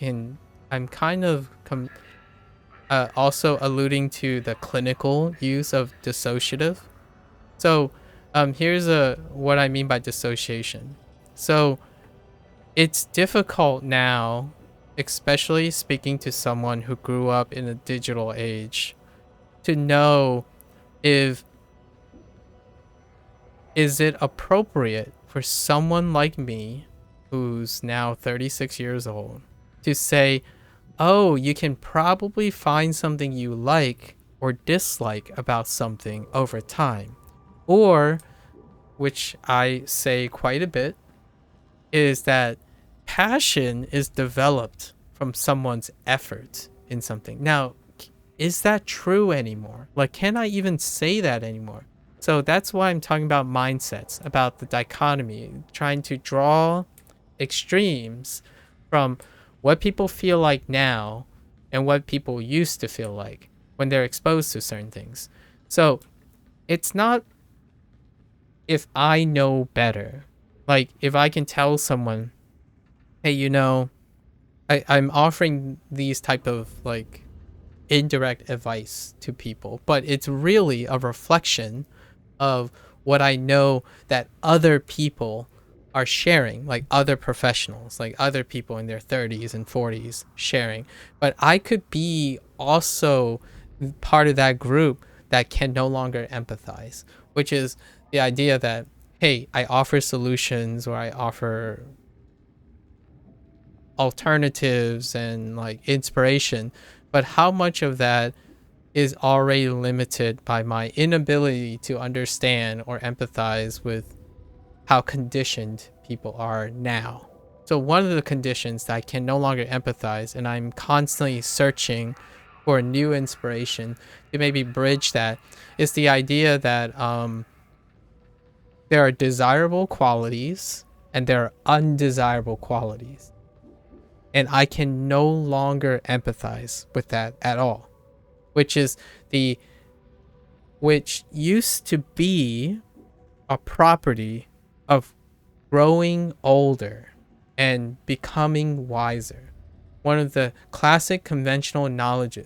I'm kind of also alluding to the clinical use of dissociative. So here's what I mean by dissociation. So it's difficult now, especially speaking to someone who grew up in a digital age, to know if is it appropriate for someone like me, who's now 36 years old, to say, oh, you can probably find something you like or dislike about something over time. Or, which I say quite a bit, is that passion is developed from someone's effort in something. Now, is that true anymore? Like, can I even say that anymore? So that's why I'm talking about mindsets, about the dichotomy, trying to draw extremes from what people feel like now and what people used to feel like when they're exposed to certain things. So it's not if I know better. Like, if I can tell someone, hey, I'm offering these type of like indirect advice to people, but it's really a reflection of what I know that other people are sharing, like other professionals, like other people in their 30s and 40s sharing. But I could be also part of that group that can no longer empathize, which is the idea that, hey, I offer solutions or I offer alternatives and like inspiration, but how much of that is already limited by my inability to understand or empathize with how conditioned people are now. So one of the conditions that I can no longer empathize, and I'm constantly searching for new inspiration to maybe bridge that, is the idea that there are desirable qualities and there are undesirable qualities. And I can no longer empathize with that at all, which is which used to be a property of growing older and becoming wiser. One of the classic conventional knowledge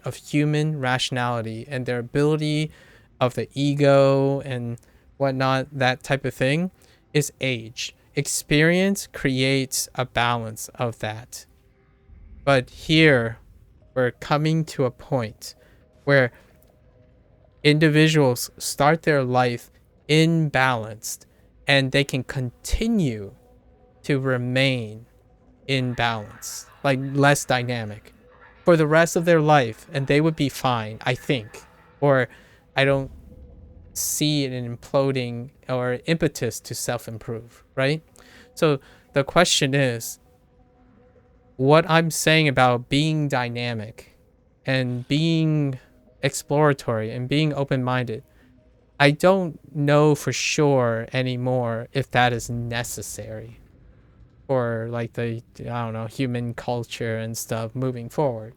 of human rationality and their ability of the ego and whatnot, that type of thing, is age. Experience creates a balance of that. But here, we're coming to a point where individuals start their life imbalanced and they can continue to remain in balance, like less dynamic, for the rest of their life, and they would be fine, I think. Or I don't see an imploding or impetus to self-improve, right? So the question is, what I'm saying about being dynamic and being exploratory and being open-minded, I don't know for sure anymore if that is necessary for like the, I don't know, human culture and stuff moving forward.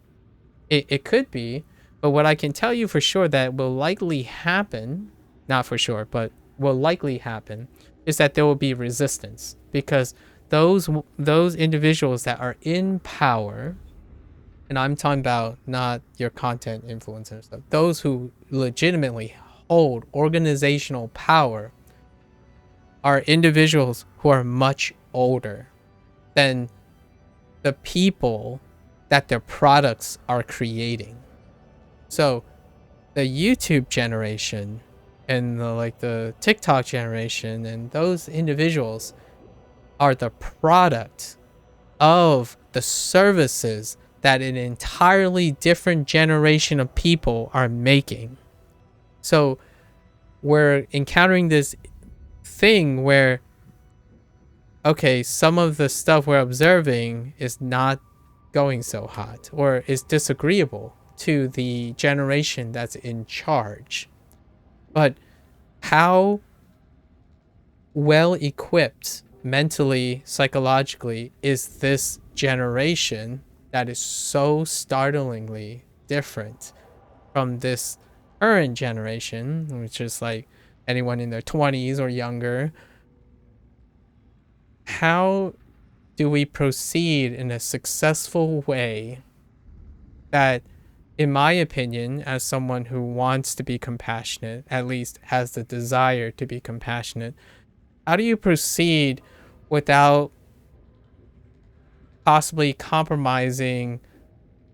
It could be, but what I can tell you for sure that will likely happen, not for sure, but will likely happen, is that there will be resistance, because those individuals that are in power, and I'm talking about not your content influencers stuff, those who legitimately hold organizational power, are individuals who are much older than the people that their products are creating. So the YouTube generation and the TikTok generation and those individuals are the product of the services that an entirely different generation of people are making. So we're encountering this thing where, okay, some of the stuff we're observing is not going so hot or is disagreeable to the generation that's in charge. But how well equipped mentally, psychologically is this generation that is so startlingly different from this current generation, which is like anyone in their 20s or younger? How do we proceed in a successful way that, in my opinion, as someone who wants to be compassionate, at least has the desire to be compassionate, how do you proceed without possibly compromising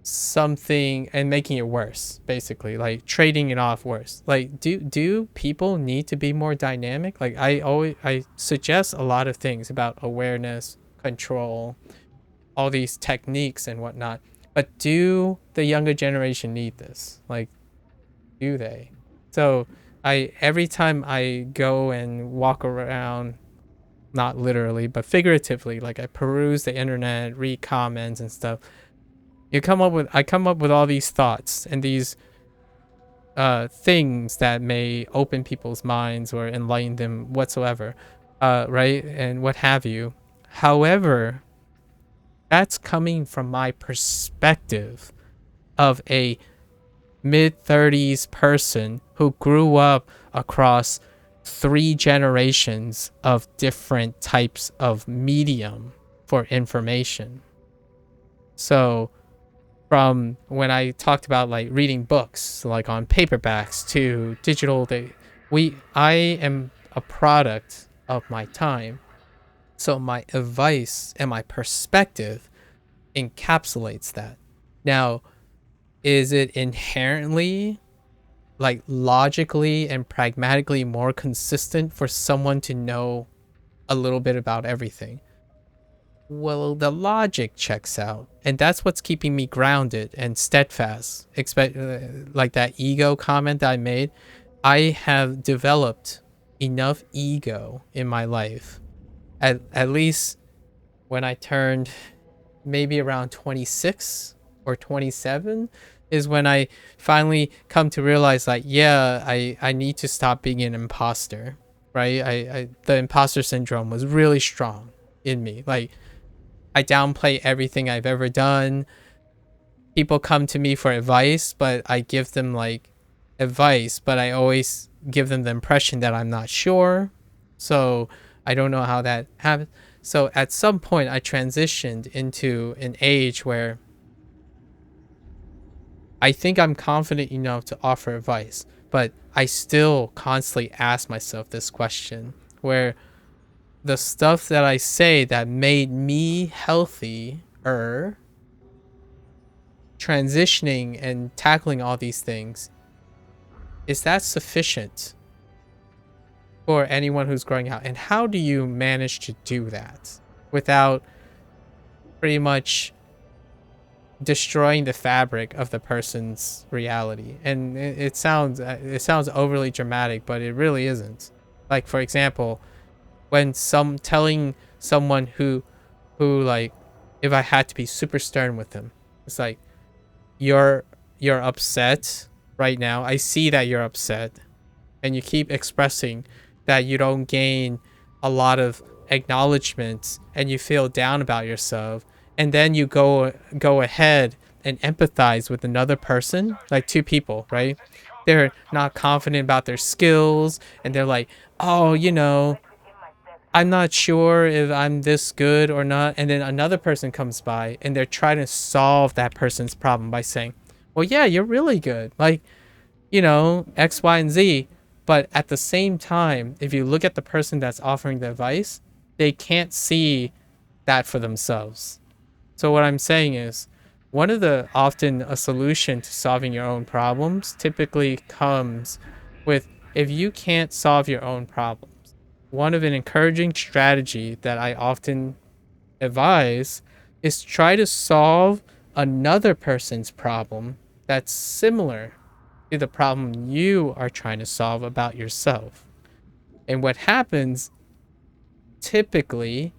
something and making it worse, basically, like trading it off worse? Like, do people need to be more dynamic? Like, I suggest a lot of things about awareness, control, all these techniques and whatnot, but do the younger generation need this? Like, do they? So I every time I go and walk around, not literally but figuratively, like I peruse the internet, read comments and stuff, I come up with all these thoughts and these things that may open people's minds or enlighten them whatsoever, right, and what have you. However, that's coming from my perspective of a mid-30s person who grew up across 3 generations of different types of medium for information. So from when I talked about like reading books like on paperbacks to digital, I am a product of my time. So my advice and my perspective encapsulates that. Now, is it inherently, like, logically and pragmatically more consistent for someone to know a little bit about everything? Well, the logic checks out, and that's what's keeping me grounded and steadfast. Like that ego comment that I made, I have developed enough ego in my life, at least when I turned maybe around 26 or 27, is when I finally come to realize, like, yeah, I need to stop being an imposter, right? The imposter syndrome was really strong in me. Like, I downplay everything I've ever done. People come to me for advice, but I give them like advice, but I always give them the impression that I'm not sure. So I don't know how that happens. So at some point I transitioned into an age where I think I'm confident enough to offer advice, but I still constantly ask myself this question, where the stuff that I say that made me healthier, transitioning and tackling all these things, is that sufficient for anyone who's growing out? And how do you manage to do that without pretty much destroying the fabric of the person's reality? And it sounds overly dramatic, but it really isn't. Like, for example, when telling someone who like, if I had to be super stern with them, it's like, you're upset right now. I see that you're upset, and you keep expressing that you don't gain a lot of acknowledgement and you feel down about yourself, and then you go ahead and empathize with another person, like 2 people, right? They're not confident about their skills, and they're like, oh, I'm not sure if I'm this good or not. And then another person comes by and they're trying to solve that person's problem by saying, well, yeah, you're really good. Like, X, Y, and Z. But at the same time, if you look at the person that's offering the advice, they can't see that for themselves. So what I'm saying is, often a solution to solving your own problems typically comes with, if you can't solve your own problems, one of an encouraging strategy that I often advise is try to solve another person's problem that's similar to the problem you are trying to solve about yourself. And what happens typically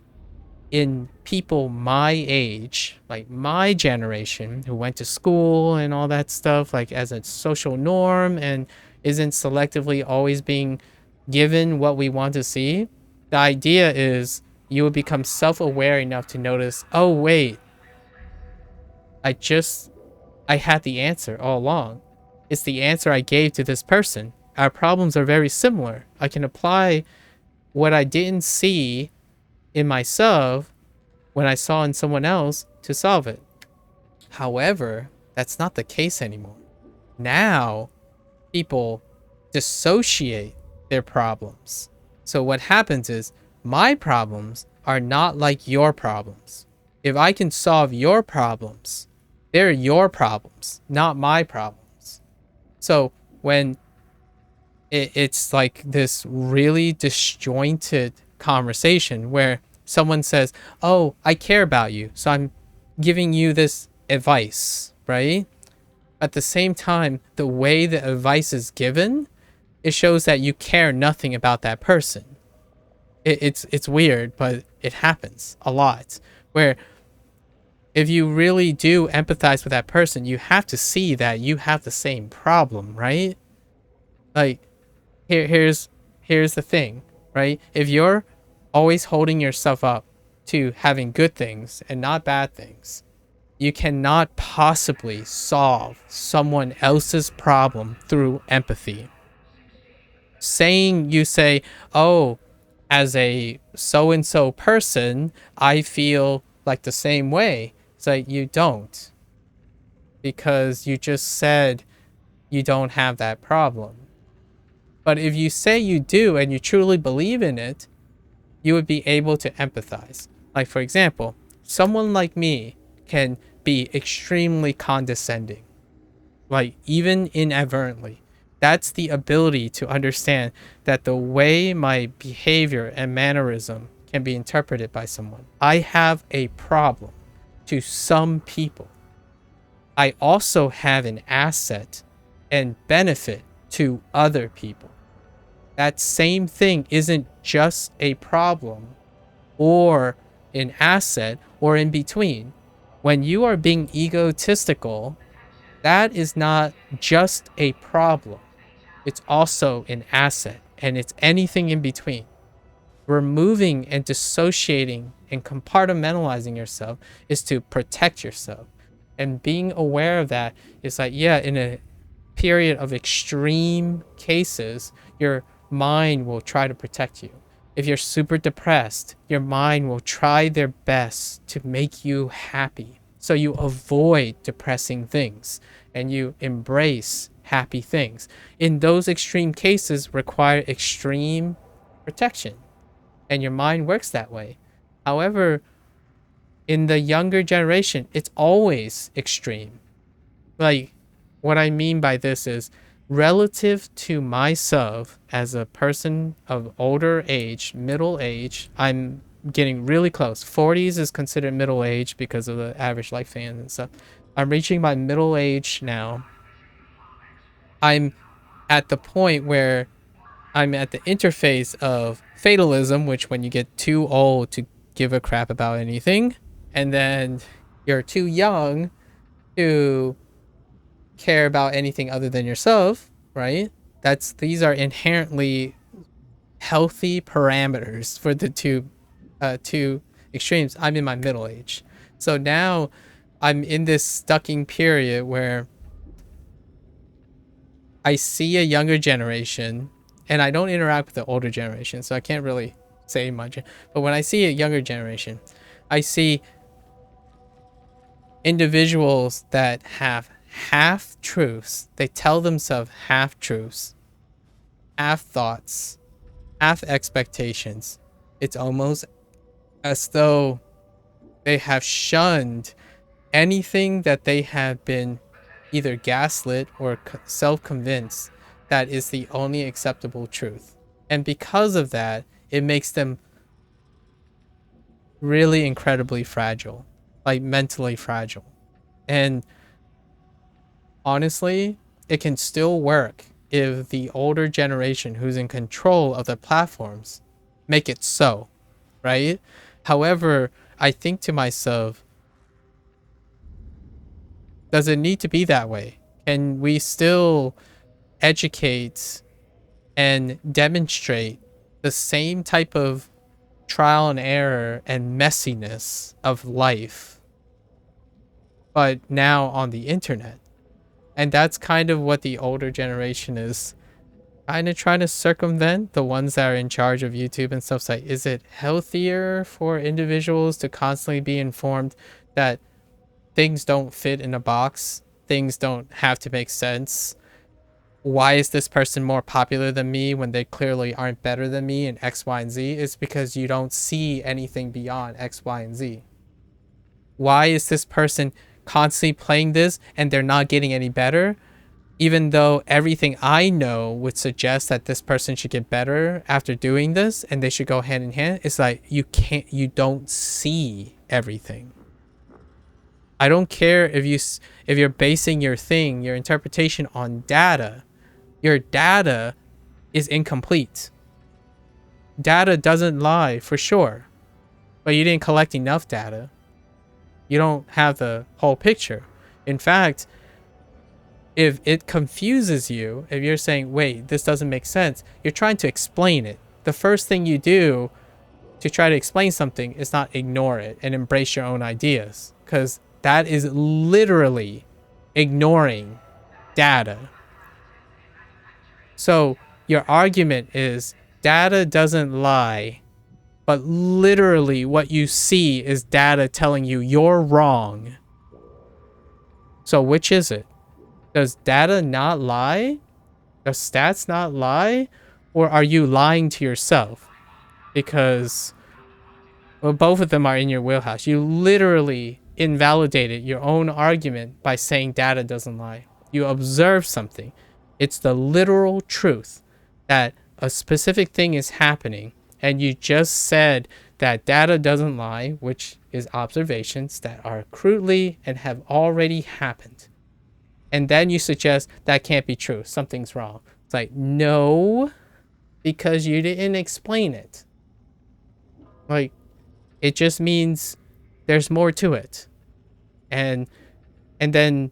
in people my age, like my generation, who went to school and all that stuff, like as a social norm, and isn't selectively always being given what we want to see, the idea is you will become self-aware enough to notice, oh wait, I had the answer all along. It's the answer I gave to this person. Our problems are very similar. I can apply what I didn't see in myself when I saw in someone else to solve it. However, that's not the case anymore. Now, people dissociate their problems. So what happens is my problems are not like your problems. If I can solve your problems, they're your problems, not my problems. So when it's like this really disjointed conversation where someone says, "Oh, I care about you, so I'm giving you this advice," right? At the same time, the way the advice is given, it shows that you care nothing about that person. It's weird, but it happens a lot. Where if you really do empathize with that person, you have to see that you have the same problem, right? Like, here's the thing, right? If you're always holding yourself up to having good things and not bad things, you cannot possibly solve someone else's problem through empathy. You say, "Oh, as a so-and-so person, I feel like the same way." It's like, you don't, because you just said you don't have that problem. But if you say you do and you truly believe in it, you would be able to empathize. Like, for example, someone like me can be extremely condescending, like even inadvertently. That's the ability to understand that the way my behavior and mannerism can be interpreted by someone. I have a problem to some people. I also have an asset and benefit to other people. That same thing isn't just a problem or an asset or in between. When you are being egotistical, that is not just a problem. It's also an asset, and it's anything in between. Removing and dissociating and compartmentalizing yourself is to protect yourself. And being aware of that is like, yeah, in a period of extreme cases, your mind will try to protect you. If you're super depressed, your mind will try their best to make you happy. So you avoid depressing things and you embrace happy things. In those extreme cases require extreme protection, and your mind works that way. However, in the younger generation, it's always extreme. Like, what I mean by this is, relative to myself as a person of older age, middle age, I'm getting really close. 40s is considered middle age because of the average lifespan and stuff. I'm reaching my middle age now. I'm at the point where I'm at the interface of fatalism, which when you get too old to give a crap about anything, and then you're too young to care about anything other than yourself, right? These are inherently healthy parameters for the two extremes. I'm in my middle age. So now I'm in this stucking period where I see a younger generation, and I don't interact with the older generation, so I can't really say much. But when I see a younger generation, I see individuals that have half truths. They tell themselves half truths, half thoughts, half expectations. It's almost as though they have shunned anything that they have been either gaslit or self-convinced that is the only acceptable truth. And because of that, it makes them really incredibly fragile, like mentally fragile. And honestly, it can still work if the older generation who's in control of the platforms make it so, right? However, I think to myself, does it need to be that way? Can we still educate and demonstrate the same type of trial and error and messiness of life, but now on the internet? And that's kind of what the older generation is kind of trying to circumvent the ones that are in charge of YouTube and stuff. Like, is it healthier for individuals to constantly be informed that things don't fit in a box, things don't have to make sense? Why is this person more popular than me when they clearly aren't better than me in X, Y, and Z? It's because you don't see anything beyond X, Y, and Z. Why is this person constantly playing this and they're not getting any better? Even though everything I know would suggest that this person should get better after doing this and they should go hand in hand. It's like, you don't see everything. I don't care if you're basing your interpretation on data. Your data is incomplete. Data doesn't lie for sure, but you didn't collect enough data. You don't have the whole picture. In fact, if it confuses you, if you're saying, wait, this doesn't make sense, you're trying to explain it. The first thing you do to try to explain something is not ignore it and embrace your own ideas, because that is literally ignoring data. So your argument is data doesn't lie, but literally what you see is data telling you you're wrong. So which is it? Does data not lie? Does stats not lie? Or are you lying to yourself? Because, well, both of them are in your wheelhouse. You literally invalidated your own argument by saying data doesn't lie. You observe something. It's the literal truth that a specific thing is happening, and you just said that data doesn't lie, which is observations that are crudely and have already happened. And then you suggest that can't be true. Something's wrong. It's like, no, because you didn't explain it. Like, it just means there's more to it. And then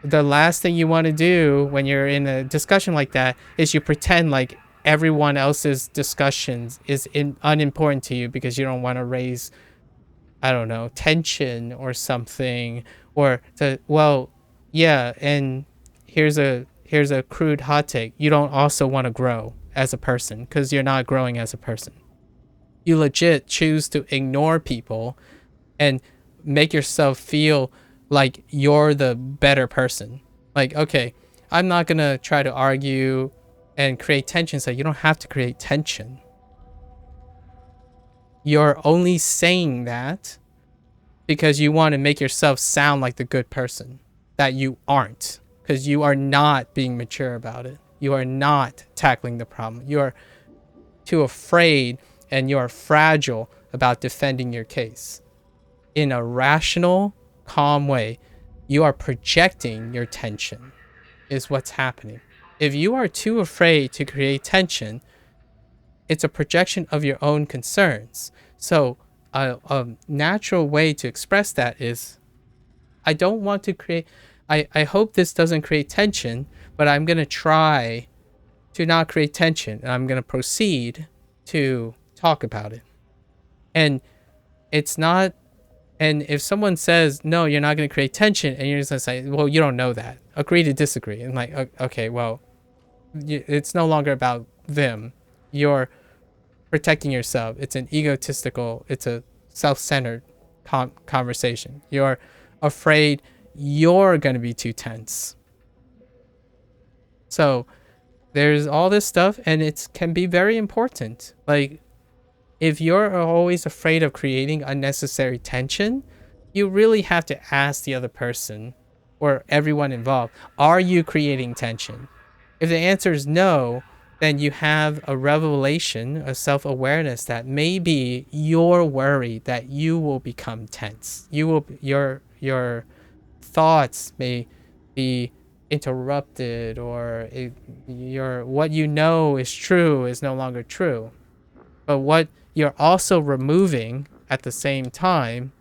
the last thing you want to do when you're in a discussion like that is you pretend like everyone else's discussions is unimportant to you because you don't want to raise, I don't know, tension or something, or yeah, and here's a crude hot take. You don't also want to grow as a person because you're not growing as a person. You legit choose to ignore people and make yourself feel like you're the better person. Like, okay, I'm not going to try to argue and create tension. So you don't have to create tension. You're only saying that because you want to make yourself sound like the good person that you aren't, because you are not being mature about it. You are not tackling the problem. You are too afraid and you are fragile about defending your case. In a rational, calm way, you are projecting your tension is what's happening. If you are too afraid to create tension, it's a projection of your own concerns. So a natural way to express that is, I don't want to create, I hope this doesn't create tension, but I'm going to try to not create tension, and I'm going to proceed to talk about it. And it's not, and if someone says, no, you're not going to create tension, and you're just going to say, well, you don't know that. Agree to disagree. And like, okay, well, it's no longer about them. You're protecting yourself. It's an egotistical, it's a self-centered conversation. You're afraid you're going to be too tense. So there's all this stuff, and it can be very important. Like, if you're always afraid of creating unnecessary tension, you really have to ask the other person or everyone involved, are you creating tension? If the answer is no, then you have a revelation, a self-awareness that maybe you're worried that you will become tense. Your thoughts may be interrupted, or what you know is true is no longer true. But what you're also removing at the same time,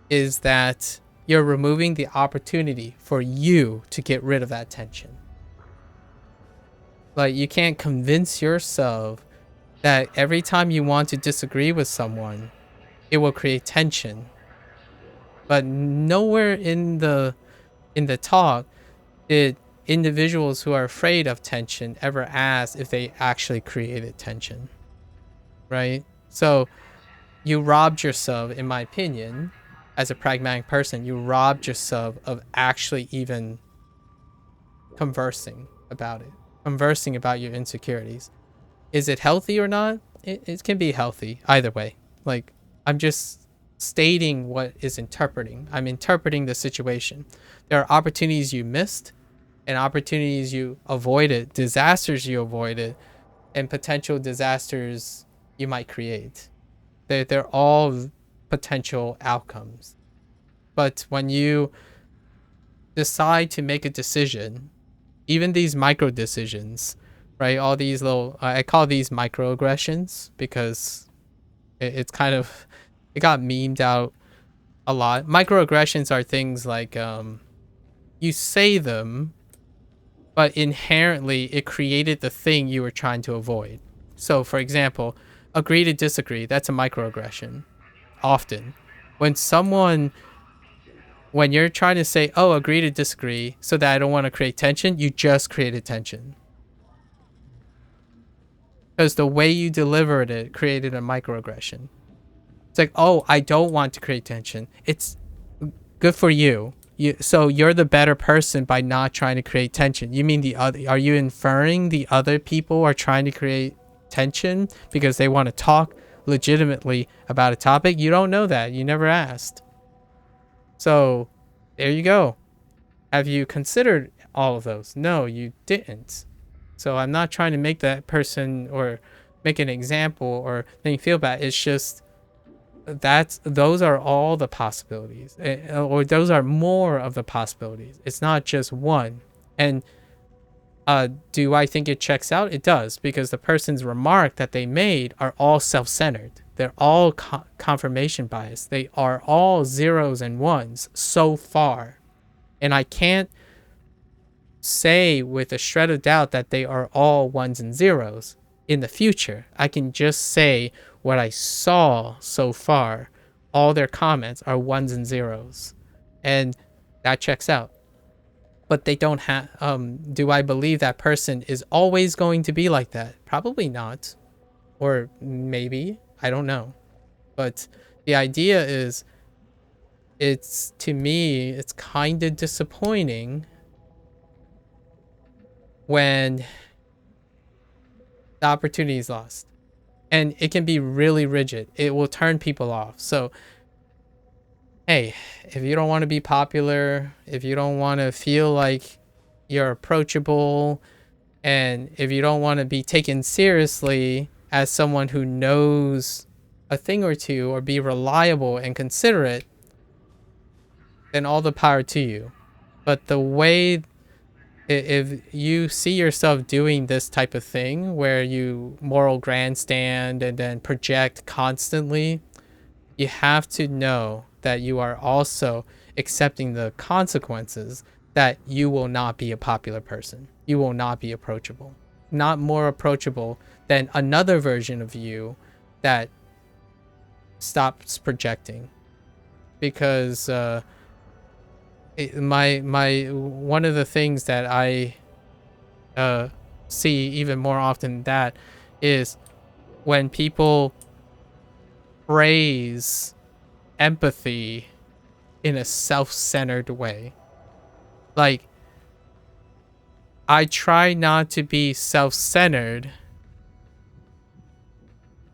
is that you're removing the opportunity for you to get rid of that tension. Like, you can't convince yourself that every time you want to disagree with someone, it will create tension. But nowhere in the talk did individuals who are afraid of tension ever ask if they actually created tension, right? So you robbed yourself, in my opinion, as a pragmatic person, you robbed yourself of actually even conversing about it, conversing about your insecurities. Is it healthy or not? It can be healthy either way. Like, I'm just stating what is interpreting. I'm interpreting the situation. There are opportunities you missed and opportunities you avoided, disasters you avoided, and potential disasters you might create. They're all potential outcomes. But when you decide to make a decision, even these micro decisions, right? All these little, I call these microaggressions because it's kind of, it got memed out a lot. Microaggressions are things like you say them, but inherently it created the thing you were trying to avoid. So, for example, agree to disagree, that's a microaggression. Often. When you're trying to say, oh, agree to disagree so that I don't want to create tension, you just created tension. Because the way you delivered it created a microaggression. It's like, oh, I don't want to create tension. It's good for you. So you're the better person by not trying to create tension. You mean the other? Are you inferring the other people are trying to create tension because they want to talk legitimately about a topic? You don't know that. You never asked. So there you go. Have you considered all of those? No, you didn't. So I'm not trying to make that person or make an example or make you feel bad. It's just those are all the possibilities, or those are more of the possibilities. It's not just one. And do I think it checks out? It does, because the person's remark that they made are all self-centered. They're all confirmation bias. They are all zeros and ones so far. And I can't say with a shred of doubt that they are all ones and zeros in the future. I can just say what I saw so far. All their comments are ones and zeros, and that checks out. But they don't have, do I believe that person is always going to be like that? Probably not. Or maybe, I don't know. But the idea is, to me, it's kind of disappointing when the opportunity is lost. And it can be really rigid. It will turn people off. So, hey, if you don't want to be popular, if you don't want to feel like you're approachable, and if you don't want to be taken seriously as someone who knows a thing or two or be reliable and considerate, then all the power to you. But the way, if you see yourself doing this type of thing where you moral grandstand and then project constantly, you have to know that you are also accepting the consequences that you will not be a popular person. You will not be approachable. Not more approachable than another version of you that stops projecting. Because one of the things that I see even more often than that is when people praise empathy in a self-centered way. Like, I try not to be self-centered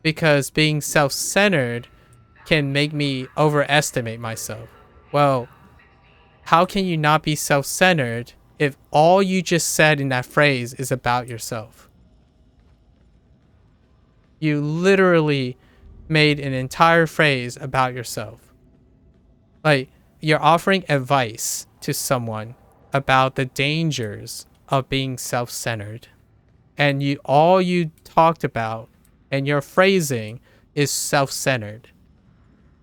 because being self-centered can make me overestimate myself. Well, how can you not be self-centered if all you just said in that phrase is about yourself? You literally made an entire phrase about yourself. Like, you're offering advice to someone about the dangers of being self-centered. And all you talked about and your phrasing is self-centered.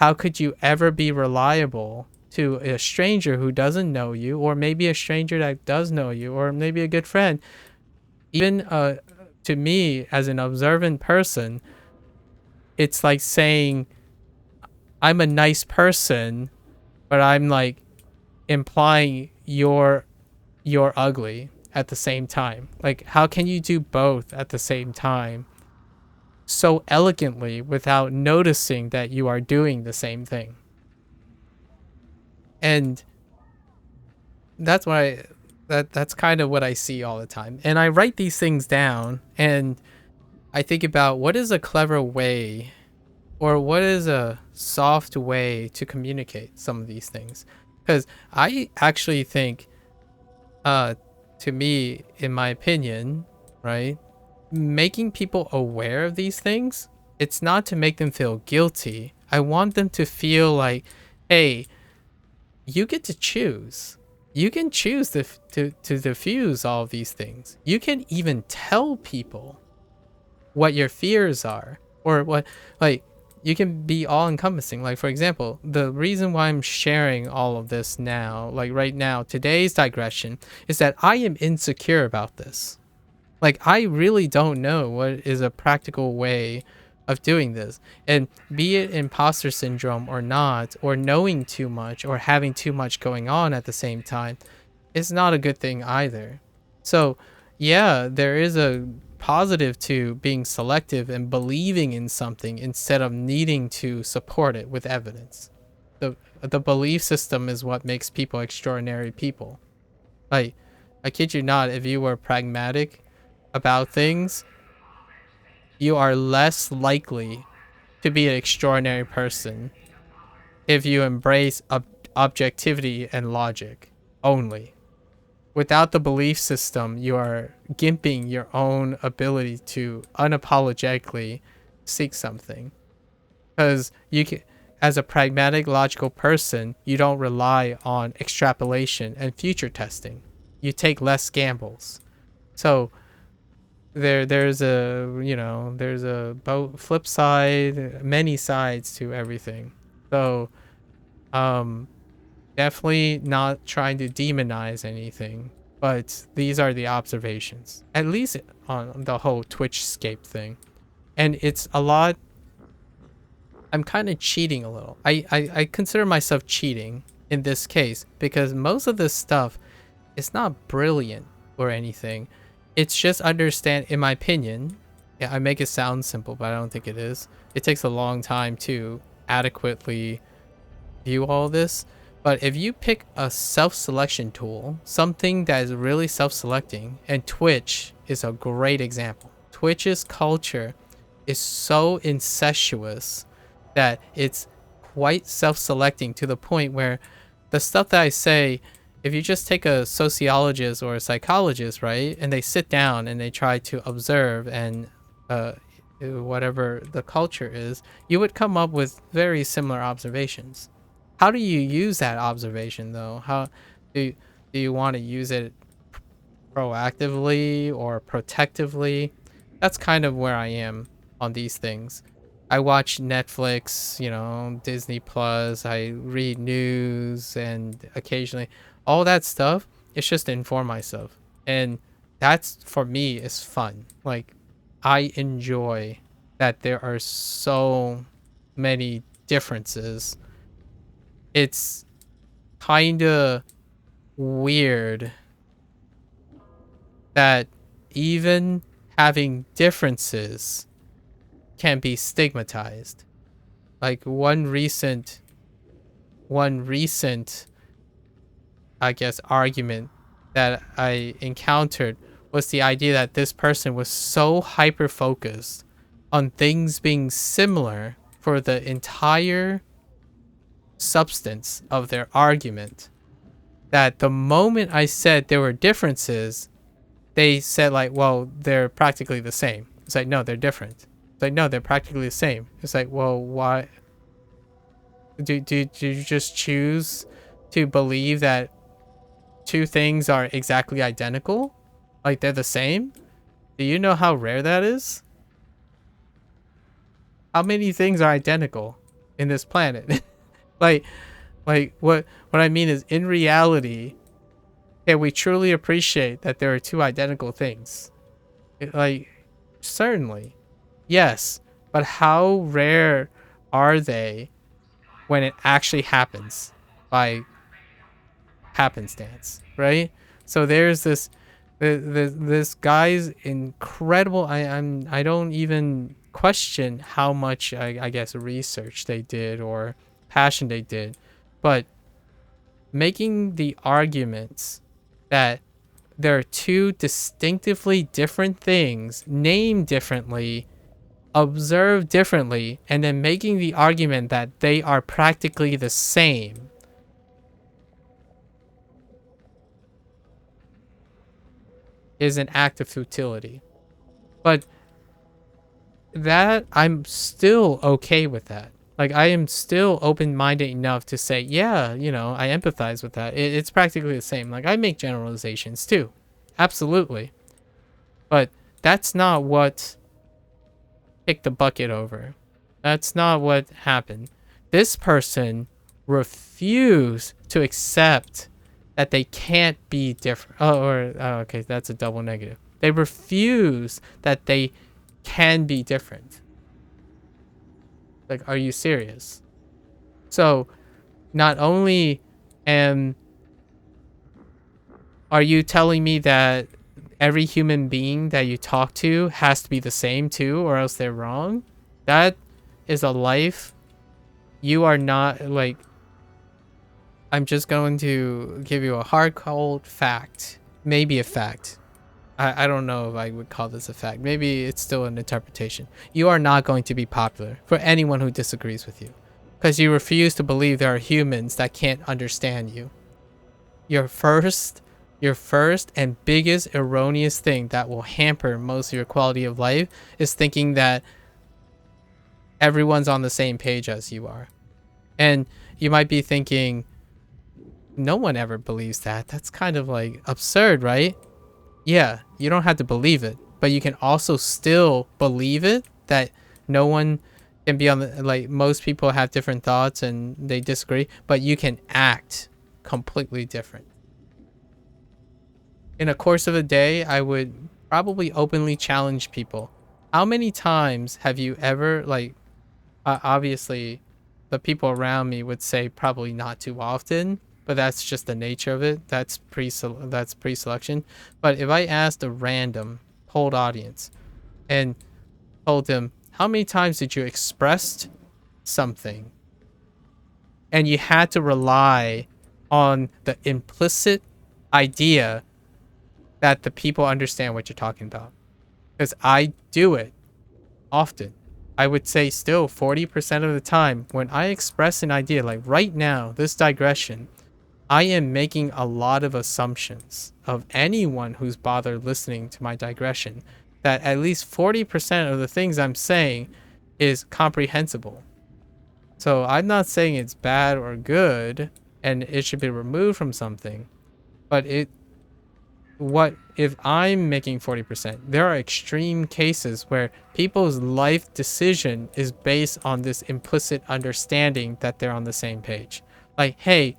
How could you ever be reliable to a stranger who doesn't know you, or maybe a stranger that does know you, or maybe a good friend? Even to me, as an observant person, it's like saying, I'm a nice person, but I'm like implying you're ugly at the same time. Like, how can you do both at the same time so elegantly without noticing that you are doing the same thing? And that's why that's kind of what I see all the time. And I write these things down and I think about what is a clever way or what is a soft way to communicate some of these things. Because I actually think, to me, in my opinion, right, making people aware of these things, it's not to make them feel guilty. I want them to feel like, hey, you get to choose. You can choose to diffuse all of these things. You can even tell people what your fears are or what, like, you can be all encompassing. Like, for example, the reason why I'm sharing all of this now, like right now, today's digression, is that I am insecure about this. Like, I really don't know what is a practical way of doing this. And be it imposter syndrome or not, or knowing too much or having too much going on at the same time, it's not a good thing either. So, yeah, there is a positive to being selective and believing in something instead of needing to support it with evidence. The belief system is what makes people extraordinary people. Like, I kid you not, if you were pragmatic about things, you are less likely to be an extraordinary person if you embrace objectivity and logic only. Without the belief system, you are gimping your own ability to unapologetically seek something. Because you can, as a pragmatic, logical person, you don't rely on extrapolation and future testing. You take less gambles. So there's a flip side, many sides to everything. So definitely not trying to demonize anything, but these are the observations, at least on the whole Twitchscape thing. And it's a lot. I'm kind of cheating a little. I consider myself cheating in this case because most of this stuff is not brilliant or anything. It's just understand, in my opinion. Yeah, I make it sound simple, but I don't think it is. It takes a long time to adequately view all this. But if you pick a self-selection tool, something that is really self-selecting, and Twitch is a great example. Twitch's culture is so incestuous that it's quite self-selecting to the point where the stuff that I say, if you just take a sociologist or a psychologist, right, and they sit down and they try to observe and whatever the culture is, you would come up with very similar observations. How do you use that observation, though? How do you want to use it proactively or protectively? That's kind of where I am on these things. I watch Netflix, Disney Plus, I read news, and occasionally all that stuff, it's just to inform myself. And that's, for me, is fun. Like, I enjoy that there are so many differences. It's kind of weird that even having differences can be stigmatized. Like one recent I guess argument that I encountered was the idea that this person was so hyper focused on things being similar for the entire substance of their argument that the moment I said there were differences, they said like, well, they're practically the same. It's like, no, they're different. It's like, no, they're practically the same. It's like, well, why do you just choose to believe that two things are exactly identical? Like they're the same? Do you know how rare that is? How many things are identical in this planet? like what I mean is, in reality, can we truly appreciate that there are two identical things? Like, certainly, yes, but how rare are they when it actually happens? by happenstance, right? So there's this guy's incredible. I don't even question how much I guess research they did or passion they did, but making the arguments that there are two distinctively different things named differently, observed differently, and then making the argument that they are practically the same is an act of futility. But that, I'm still okay with that. Like, I am still open-minded enough to say, yeah, you know, I empathize with that. It's practically the same. Like, I make generalizations too. Absolutely. But that's not what kicked the bucket over. That's not what happened. This person refused to accept that they can't be different. Okay, that's a double negative. They refuse that they can be different. Like, are you serious? So, not only are you telling me that every human being that you talk to has to be the same too, or else they're wrong? That is a life you are not, like, I'm just going to give you a hard cold fact. Maybe a fact. I don't know if I would call this a fact. Maybe it's still an interpretation. You are not going to be popular for anyone who disagrees with you, because you refuse to believe there are humans that can't understand you. Your first and biggest erroneous thing that will hamper most of your quality of life is thinking that everyone's on the same page as you are. And you might be thinking, no one ever believes that. That's kind of like absurd, right? Yeah, you don't have to believe it, but you can also still believe it, that no one can be on the, like, most people have different thoughts and they disagree, but you can act completely different. In a course of a day, I would probably openly challenge people. How many times have you ever, like, obviously the people around me would say probably not too often, but that's just the nature of it. That's pre-selection. But if I asked a random polled audience and told them, how many times did you express something, and you had to rely on the implicit idea that the people understand what you're talking about? Because I do it often. I would say still 40% of the time when I express an idea, like right now, this digression, I am making a lot of assumptions of anyone who's bothered listening to my digression, that at least 40% of the things I'm saying is comprehensible. So I'm not saying it's bad or good and it should be removed from something, but what if I'm making 40%? There are extreme cases where people's life decision is based on this implicit understanding that they're on the same page. Like, hey,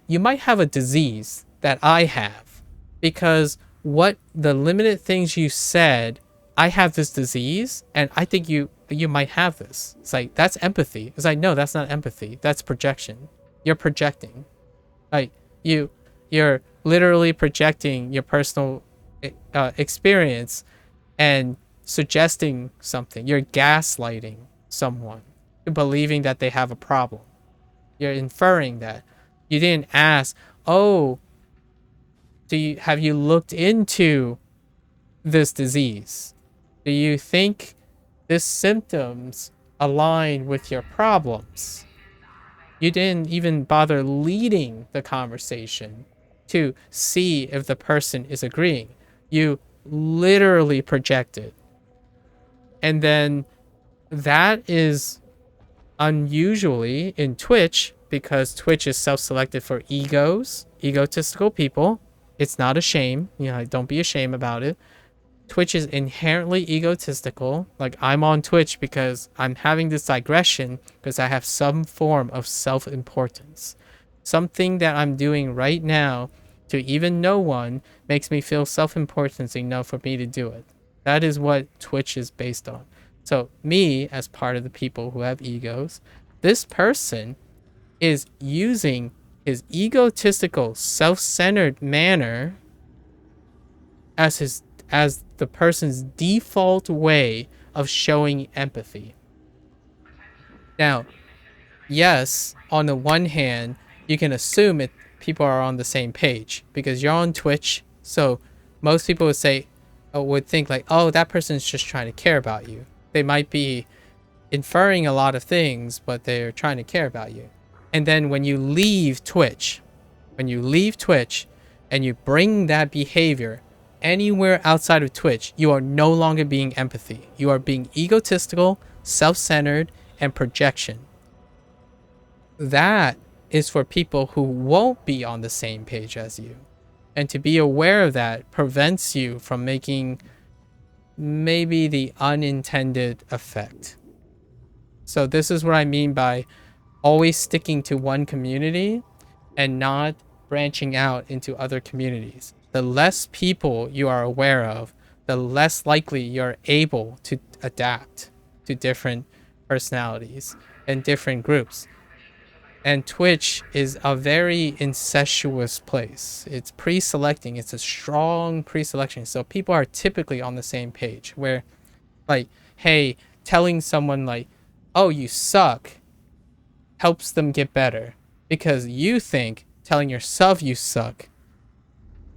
you might have a disease that I have, because what the limited things you said, I have this disease and I think you might have this. It's like, that's empathy. It's like, no, that's not empathy. That's projection. You're projecting. Like, you're literally projecting your personal experience and suggesting something. You're gaslighting someone to believing that they have a problem. You're inferring that. You didn't ask, oh, have you looked into this disease? Do you think this symptoms align with your problems? You didn't even bother leading the conversation to see if the person is agreeing. You literally projected. And then that is unusually in Twitch, because Twitch is self-selected for egotistical people. It's not a shame. You know, don't be ashamed about it. Twitch is inherently egotistical. Like, I'm on Twitch because I'm having this digression because I have some form of self-importance. Something that I'm doing right now to even no one makes me feel self-importance enough for me to do it. That is what Twitch is based on. So me, as part of the people who have egos, this person is using his egotistical, self-centered manner as the person's default way of showing empathy. Now, yes, on the one hand, you can assume people are on the same page because you're on Twitch, so most people would think like, oh, that person's just trying to care about you. They might be inferring a lot of things, but they're trying to care about you. And then when you leave Twitch and you bring that behavior anywhere outside of Twitch, you are no longer being empathy. You are being egotistical, self-centered, and projection. That is for people who won't be on the same page as you. And to be aware of that prevents you from making maybe the unintended effect. So this is what I mean by always sticking to one community and not branching out into other communities. The less people you are aware of, the less likely you're able to adapt to different personalities and different groups. And Twitch is a very incestuous place. It's pre-selecting. It's a strong pre-selection. So people are typically on the same page where, like, hey, telling someone like, oh, you suck, helps them get better because you think telling yourself you suck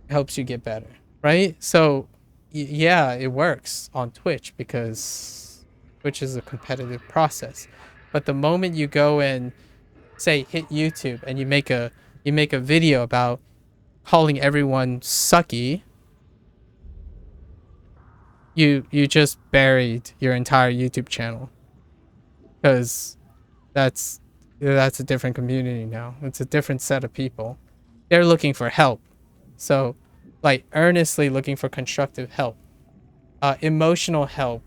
helps you get better, right? So yeah, it works on Twitch because Twitch is a competitive process. But the moment you go and say hit YouTube and you make a video about calling everyone sucky, you just buried your entire YouTube channel because that's a different community now. It's a different set of people. They're looking for help. So, like, earnestly looking for constructive help. Emotional help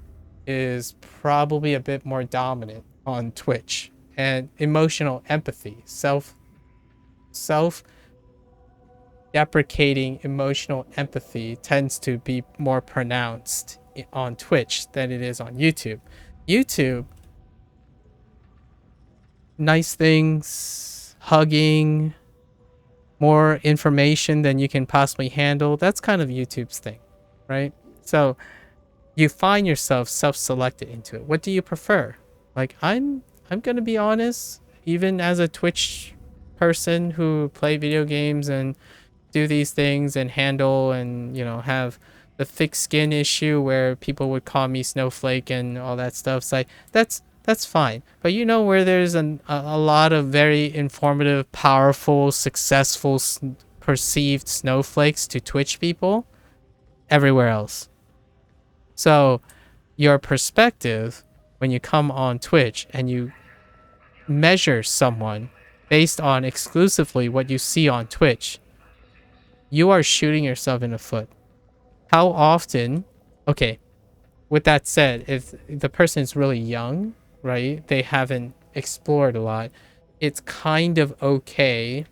is probably a bit more dominant on Twitch. And emotional empathy, self-deprecating emotional empathy tends to be more pronounced on Twitch than it is on YouTube. YouTube, nice things, hugging, more information than you can possibly handle. That's kind of YouTube's thing, right? So you find yourself self-selected into it. What do you prefer? Like, I'm gonna be honest, even as a Twitch person who play video games and do these things and handle and, you know, have the thick skin issue where people would call me snowflake and all that stuff. It's like, that's fine. But you know where there's a lot of very informative, powerful, successful, perceived snowflakes to Twitch people? Everywhere else. So your perspective when you come on Twitch and you measure someone based on exclusively what you see on Twitch, you are shooting yourself in the foot. How often, okay, with that said, if the person is really young, right, they haven't explored a lot, it's kind of okay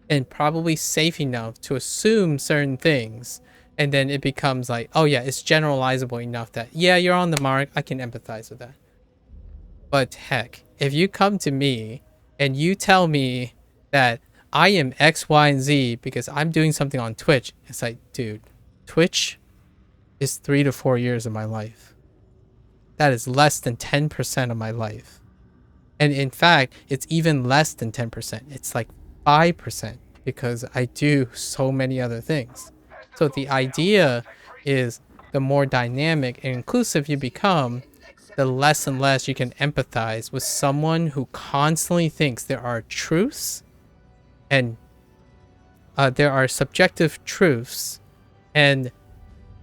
and probably safe enough to assume certain things. And then it becomes like, oh yeah, it's generalizable enough that, yeah, you're on the mark. I can empathize with that. But heck, if you come to me and you tell me that I am X, Y, and Z because I'm doing something on Twitch, it's like, dude, Twitch is 3 to 4 years of my life. That is less than 10% of my life. And in fact, it's even less than 10%. It's like 5% because I do so many other things. So the idea is the more dynamic and inclusive you become, the less and less you can empathize with someone who constantly thinks there are truths and there are subjective truths and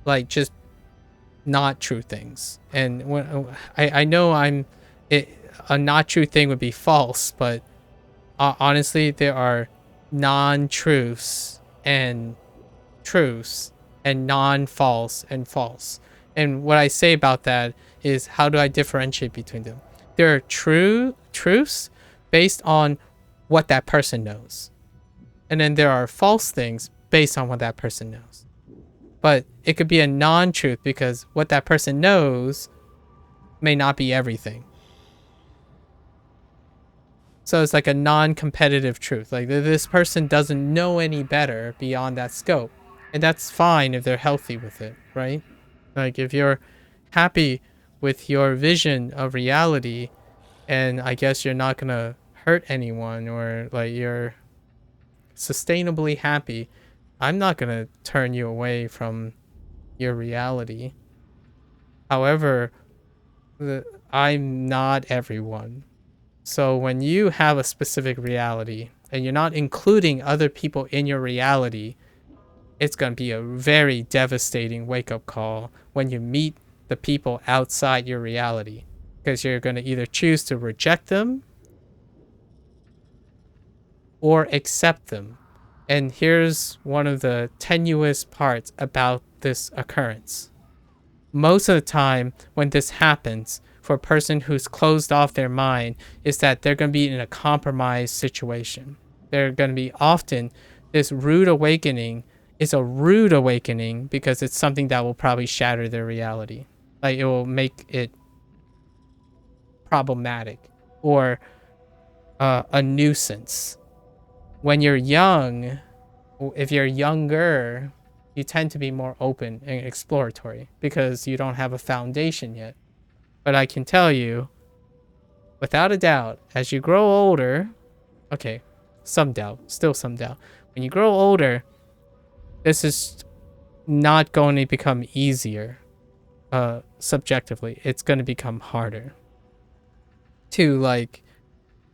like just not true things. And when I know a not true thing would be false, but honestly, there are non-truths and truths and non-false and false. And what I say about that is, how do I differentiate between them? There are true truths based on what that person knows. And then there are false things based on what that person knows. But it could be a non-truth because what that person knows may not be everything. So it's like a non-competitive truth. Like this person doesn't know any better beyond that scope. And that's fine if they're healthy with it, right? Like if you're happy with your vision of reality, and I guess you're not gonna hurt anyone, or like you're sustainably happy, I'm not gonna turn you away from your reality. However, I'm not everyone. So when you have a specific reality and you're not including other people in your reality, it's going to be a very devastating wake-up call when you meet the people outside your reality, because you're going to either choose to reject them or accept them. And here's one of the tenuous parts about this occurrence. Most of the time when this happens for a person who's closed off their mind is that they're going to be in a compromised situation. They're going to be often, this rude awakening is a rude awakening because it's something that will probably shatter their reality. Like it will make it problematic or a nuisance. When you're young, if you're younger, you tend to be more open and exploratory because you don't have a foundation yet. But I can tell you, without a doubt, as you grow older, okay, some doubt, still some doubt. When you grow older, this is not going to become easier subjectively. It's going to become harder to like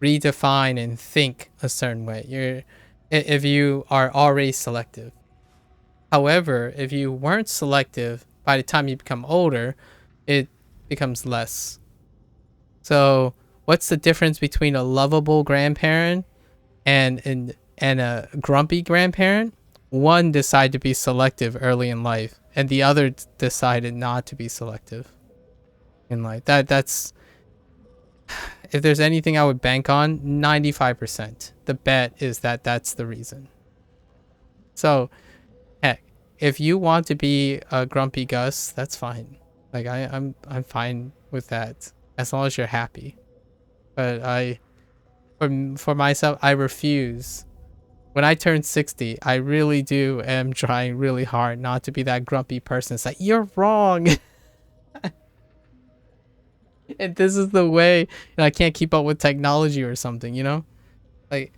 redefine and think a certain way. If you are already selective. However, if you weren't selective, by the time you become older, it becomes less. So what's the difference between a lovable grandparent and a grumpy grandparent? One decided to be selective early in life, and the other decided not to be selective in life. That's if there's anything I would bank on, 95%. The bet is that that's the reason. So, heck, if you want to be a grumpy Gus, that's fine. Like I'm fine with that as long as you're happy. But for myself, I refuse. When I turn 60, I really am trying really hard not to be that grumpy person. It's like, you're wrong. And this is the way, and I can't keep up with technology or something, you know? Like,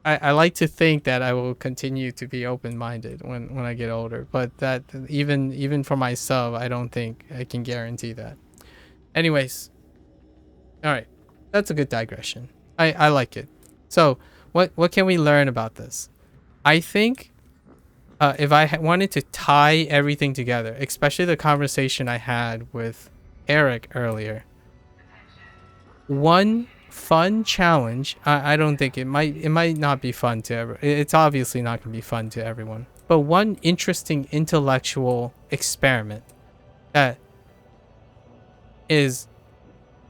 I like to think that I will continue to be open-minded when I get older. But that, even for myself, I don't think I can guarantee that. Anyways. Alright. That's a good digression. I like it. So, what can we learn about this? I think if I wanted to tie everything together, especially the conversation I had with Eric earlier, one fun challenge, I don't think it might not be fun to everyone. It's obviously not going to be fun to everyone, but one interesting intellectual experiment that is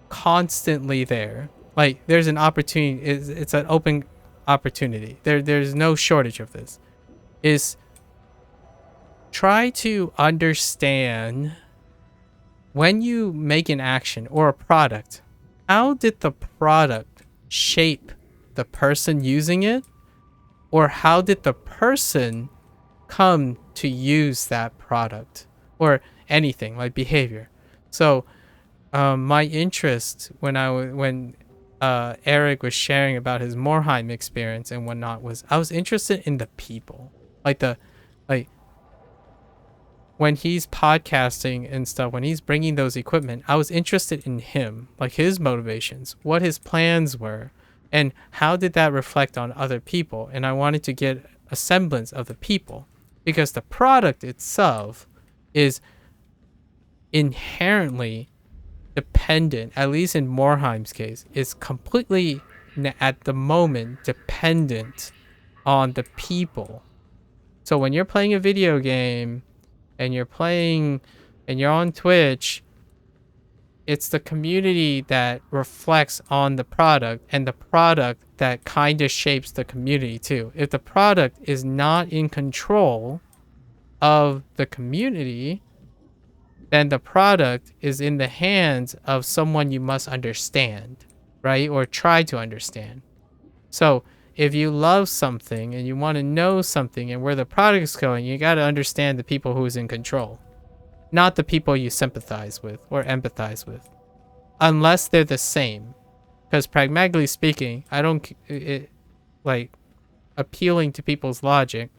constantly there. Like there's an opportunity, it's an open opportunity. There's no shortage of this. Is try to understand when you make an action or a product, how did the product shape the person using it? Or how did the person come to use that product or anything like behavior? So my interest when Eric was sharing about his Morheim experience and whatnot was I was interested in the people, like when he's podcasting and stuff, when he's bringing those equipment, I was interested in him, like his motivations, what his plans were, and how did that reflect on other people. And I wanted to get a semblance of the people because the product itself is inherently dependent, at least in Morheim's case, is completely at the moment dependent on the people. So when you're playing a video game and you're on Twitch, it's the community that reflects on the product and the product that kind of shapes the community too. If the product is not in control of the community, then the product is in the hands of someone you must understand, right? Or try to understand. So if you love something and you want to know something and where the product is going, you got to understand the people who's in control, not the people you sympathize with or empathize with, unless they're the same. Because pragmatically speaking, I don't like appealing to people's logic.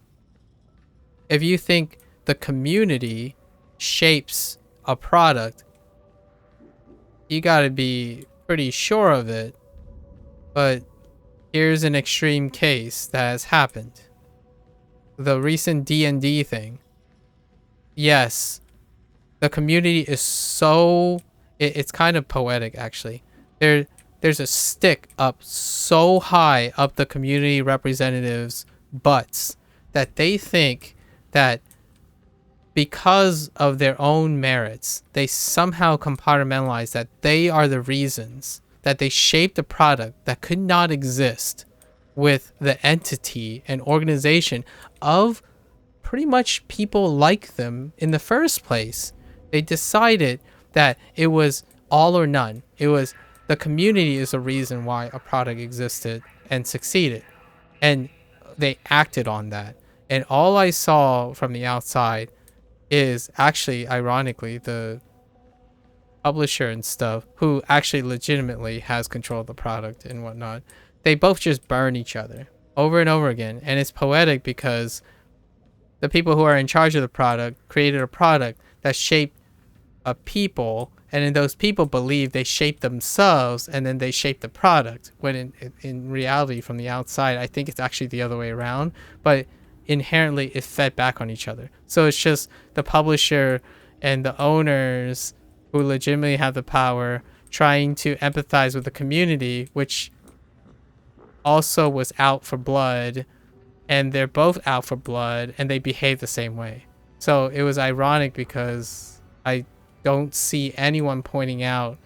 If you think the community shapes a product, you got to be pretty sure of it. But here's an extreme case that has happened. The recent D&D thing. Yes, the community is so... It's kind of poetic, actually. There's a stick up so high up the community representatives' butts that they think that because of their own merits, they somehow compartmentalize that they are the reasons that they shaped a product that could not exist with the entity and organization of pretty much people like them in the first place. They decided that it was all or none. It was the community is the reason why a product existed and succeeded. And they acted on that. And all I saw from the outside is actually, ironically, the publisher and stuff who actually legitimately has control of the product and whatnot. They both just burn each other over and over again. And it's poetic because the people who are in charge of the product created a product that shaped a people, and then those people believe they shape themselves and then they shape the product, when in reality from the outside I think it's actually the other way around, but inherently it fed back on each other. So it's just the publisher and the owners who legitimately have the power trying to empathize with the community, which also was out for blood, and they're both out for blood and they behave the same way. So it was ironic because I don't see anyone pointing out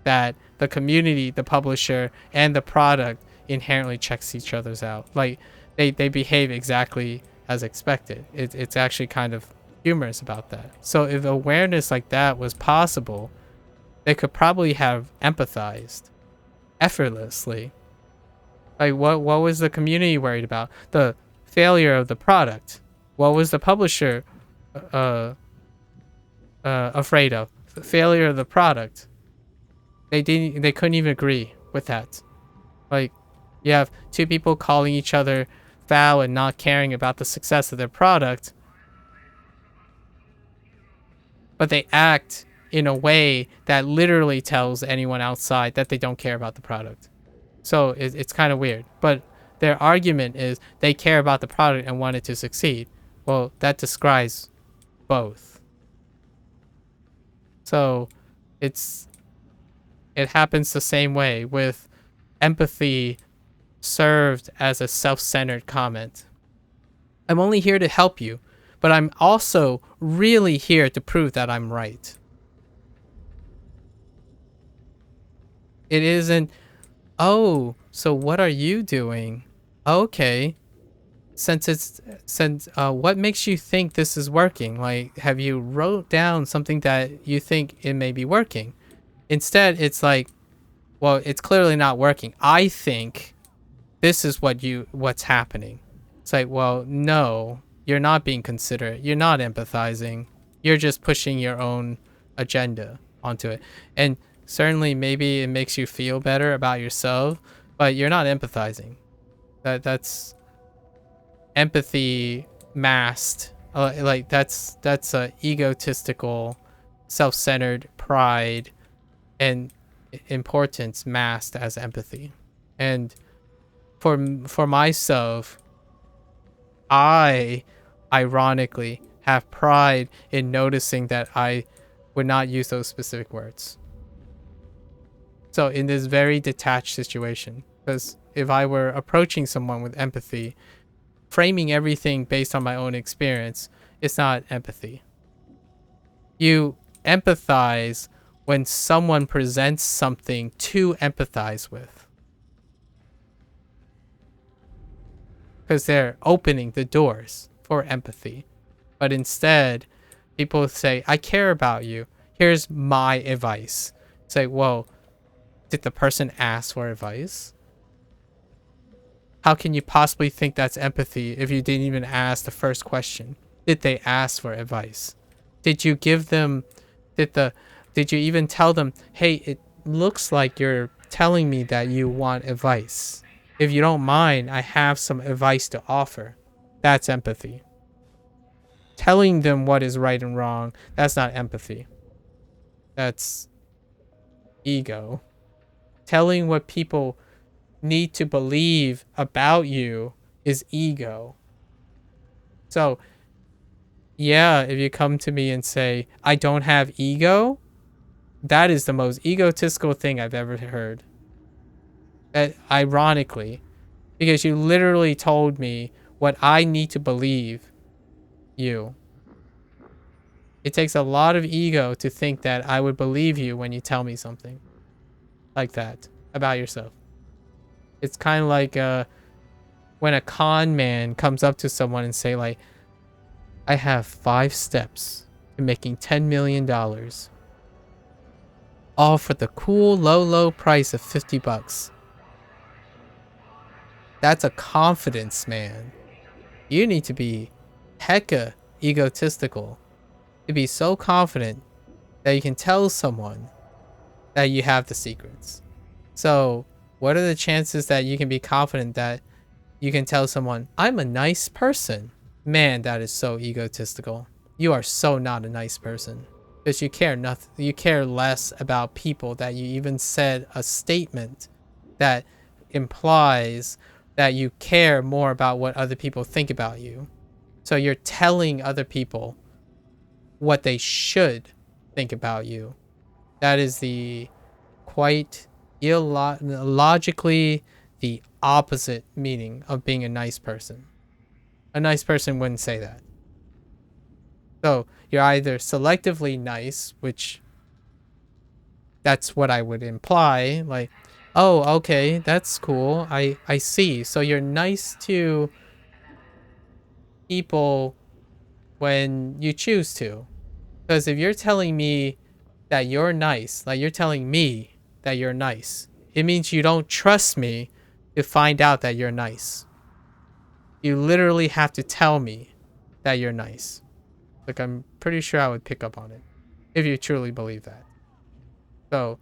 that the community, the publisher, and the product inherently checks each other's out. Like they behave exactly as expected. It's actually kind of humorous about that. So if awareness like that was possible, they could probably have empathized effortlessly. Like what was the community worried about? The failure of the product. What was the publisher afraid of? The failure of the product. They couldn't even agree with that. Like you have two people calling each other foul and not caring about the success of their product, but they act in a way that literally tells anyone outside that they don't care about the product. So it's kind of weird. But their argument is they care about the product and want it to succeed. Well, that describes both. So it happens the same way with empathy served as a self-centered comment. I'm only here to help you, but I'm also really here to prove that I'm right. It isn't, oh, so what are you doing? Okay. Since what makes you think this is working? Like, have you wrote down something that you think it may be working? Instead, it's like, well, it's clearly not working. I think this is what's happening. It's like, well, no, you're not being considerate. You're not empathizing. You're just pushing your own agenda onto it. And certainly maybe it makes you feel better about yourself, but you're not empathizing. That's empathy masked. Like that's a egotistical, self-centered pride and importance masked as empathy. And for myself, I ironically have pride in noticing that I would not use those specific words. So in this very detached situation, because if I were approaching someone with empathy, framing everything based on my own experience, it's not empathy. You empathize when someone presents something to empathize with, because they're opening the doors for empathy. But instead, people say, I care about you. Here's my advice. Say, well, Did the person ask for advice? How can you possibly think that's empathy if you didn't even ask the first question? Did they ask for advice? Did you give them, did you even tell them, hey, it looks like you're telling me that you want advice. If you don't mind, I have some advice to offer. That's empathy. Telling them what is right and wrong, that's not empathy. That's ego. Telling what people need to believe about you is ego. So, yeah, if you come to me and say, I don't have ego, that is the most egotistical thing I've ever heard. Ironically, because you literally told me what I need to believe you. It takes a lot of ego to think that I would believe you when you tell me something like that about yourself. It's kind of like when a con man comes up to someone and say like, I have 5 steps to making $10 million. All for the cool, low price of $50. That's a confidence, man. You need to be hecka egotistical to be so confident that you can tell someone that you have the secrets. So, what are the chances that you can be confident that you can tell someone, I'm a nice person? Man, that is so egotistical. You are so not a nice person. Because you care nothing. You care less about people that you even said a statement that implies that you care more about what other people think about you. So you're telling other people what they should think about you. That is the quite illogically the opposite meaning of being a nice person. A nice person wouldn't say that. So you're either selectively nice, which that's what I would imply, like, oh, okay, that's cool. I see. So you're nice to people when you choose to. Because if you're telling me that you're nice, like you're telling me that you're nice, it means you don't trust me to find out that you're nice. You literally have to tell me that you're nice. Like, I'm pretty sure I would pick up on it if you truly believe that. So,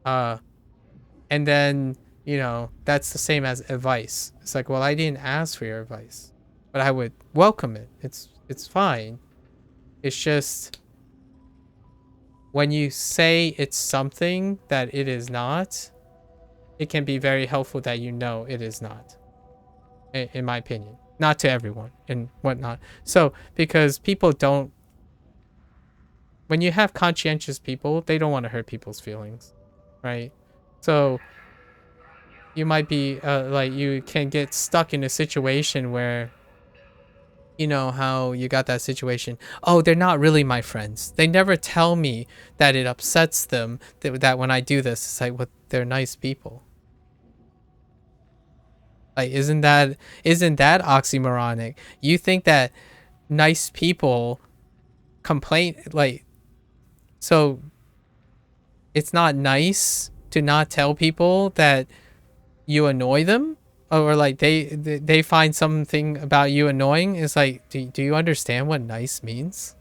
and then, you know, that's the same as advice. It's like, well, I didn't ask for your advice, but I would welcome it. It's fine. It's just when you say it's something that it is not, it can be very helpful that you know it is not, in my opinion. Not to everyone and whatnot. So, because people don't, when you have conscientious people, they don't want to hurt people's feelings, right? So you might be like, you can get stuck in a situation where, you know how you got that situation. Oh, they're not really my friends. They never tell me that it upsets them that when I do this, it's like, well, they're nice people. Like, isn't that oxymoronic? You think that nice people complain, like, so it's not nice to not tell people that you annoy them, or like they find something about you annoying? It's like, do you understand what nice means?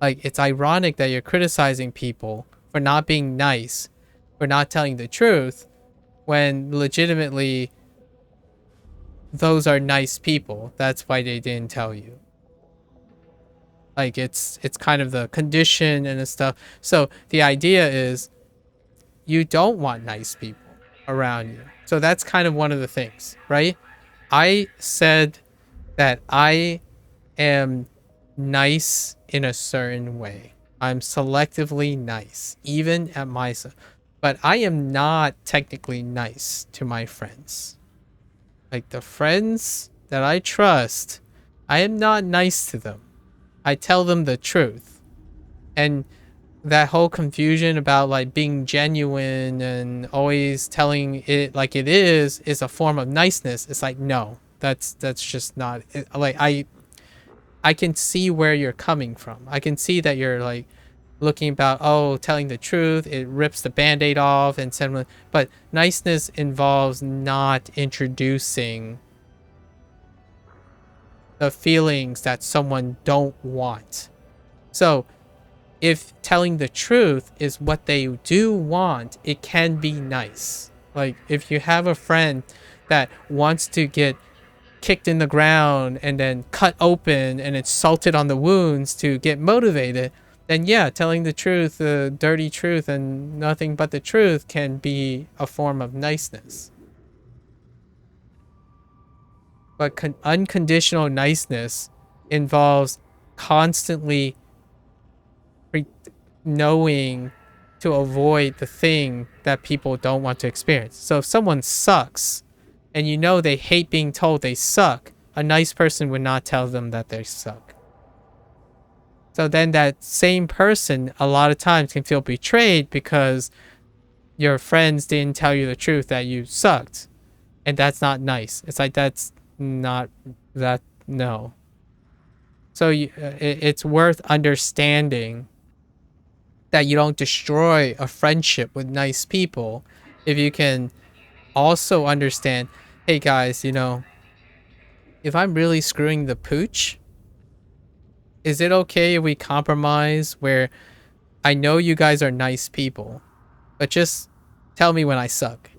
Like, it's ironic that you're criticizing people for not being nice, for not telling the truth, when legitimately those are nice people. That's why they didn't tell you. Like, it's kind of the condition and the stuff. So the idea is you don't want nice people around you. So that's kind of one of the things, right? I said that I am nice in a certain way. I'm selectively nice, even at myself. But I am not technically nice to my friends. Like, the friends that I trust, I am not nice to them. I tell them the truth. And that whole confusion about like being genuine and always telling it like it is a form of niceness. It's like, no, that's just not it. Like, I can see where you're coming from. I can see that you're like looking about, oh, telling the truth, it rips the band-aid off and suddenly, but niceness involves not introducing the feelings that someone don't want. So if telling the truth is what they do want, it can be nice. Like if you have a friend that wants to get kicked in the ground and then cut open and it's salted on the wounds to get motivated, then yeah, telling the truth, the dirty truth and nothing but the truth can be a form of niceness. But unconditional niceness involves constantly knowing to avoid the thing that people don't want to experience. So if someone sucks and you know they hate being told they suck, a nice person would not tell them that they suck. So then that same person a lot of times can feel betrayed because your friends didn't tell you the truth that you sucked. And that's not nice. It's like, that's not that, no. So it's worth understanding that you don't destroy a friendship with nice people if you can also understand, hey guys, you know, if I'm really screwing the pooch, is it okay if we compromise where I know you guys are nice people, but just tell me when I suck?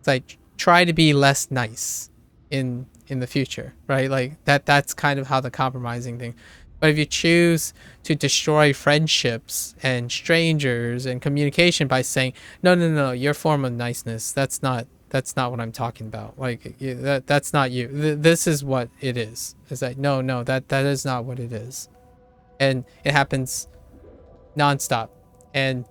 It's like, try to be less nice in the future, right? Like that's kind of how the compromising thing. But if you choose to destroy friendships and strangers and communication by saying, no, your form of niceness, that's not what I'm talking about. Like that's not you. This is what it is. It's like, no, that is not what it is. And it happens nonstop. And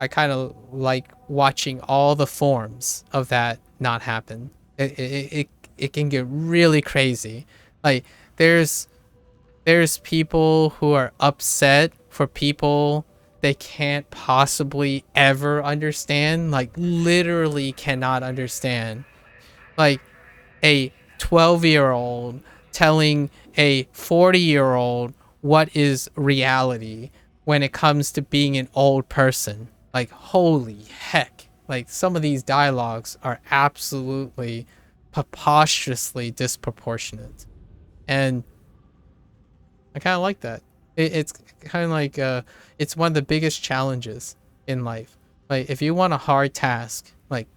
I kind of like watching all the forms of that not happen. It can get really crazy. Like there's people who are upset for people they can't possibly ever understand, like literally cannot understand. Like a 12-year-old telling a 40-year-old what is reality when it comes to being an old person. Like, holy heck. Like, some of these dialogues are absolutely preposterously disproportionate. And I kind of like that. It's kind of like, it's one of the biggest challenges in life. Like, if you want a hard task, like,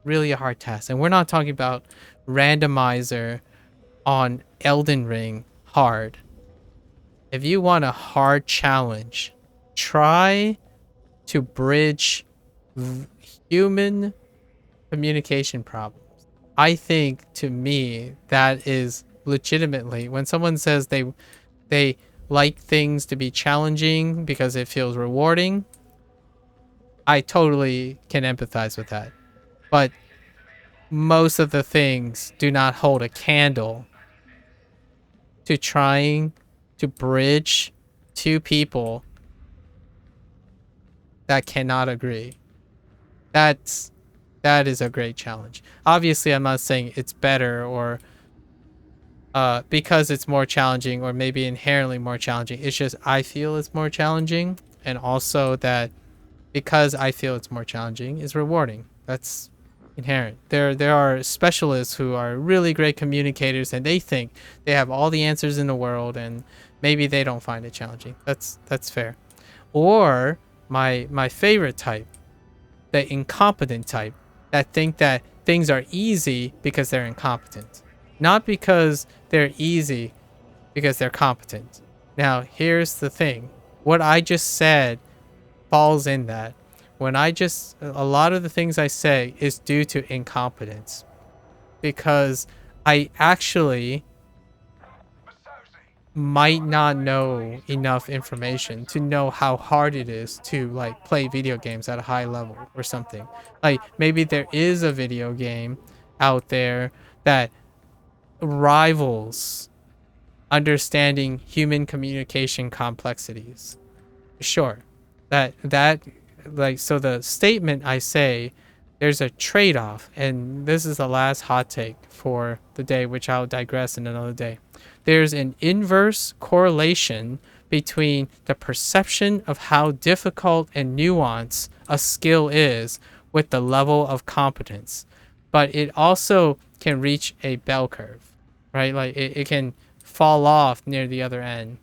really a hard task, and we're not talking about randomizer on Elden Ring hard. If you want a hard challenge, try to bridge human communication problems. I think, to me, that is legitimately, when someone says they like things to be challenging because it feels rewarding, I totally can empathize with that. But most of the things do not hold a candle to trying to bridge two people that cannot agree. That is a great challenge. Obviously, I'm not saying it's better or because it's more challenging or maybe inherently more challenging. It's just I feel it's more challenging, and also that because I feel it's more challenging is rewarding. That's inherent. There are specialists who are really great communicators and they think they have all the answers in the world and maybe they don't find it challenging. That's fair. Or my favorite type, the incompetent type, that think that things are easy because they're incompetent, not because they're easy because they're competent. Now, here's the thing. What I just said falls in that. A lot of the things I say is due to incompetence, because I actually might not know enough information to know how hard it is to like play video games at a high level or something. Like maybe there is a video game out there that rivals understanding human communication complexities. Sure. That like, so the statement I say, there's a trade-off, and this is the last hot take for the day, which I'll digress in another day. There's an inverse correlation between the perception of how difficult and nuanced a skill is with the level of competence. But it also can reach a bell curve, right? Like it can fall off near the other end.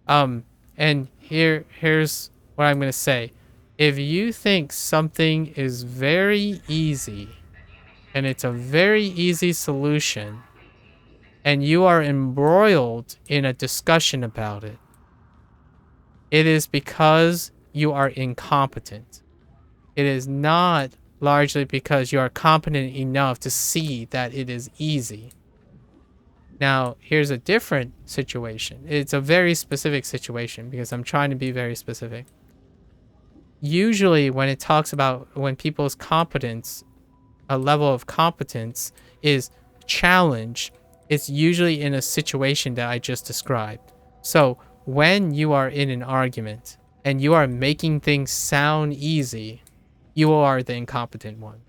And here's what I'm going to say. If you think something is very easy and it's a very easy solution, and you are embroiled in a discussion about it, it is because you are incompetent. It is not largely because you are competent enough to see that it is easy. Now, here's a different situation. It's a very specific situation because I'm trying to be very specific. Usually when it talks about when people's competence, a level of competence is challenged, it's usually in a situation that I just described. So when you are in an argument and you are making things sound easy, you are the incompetent one.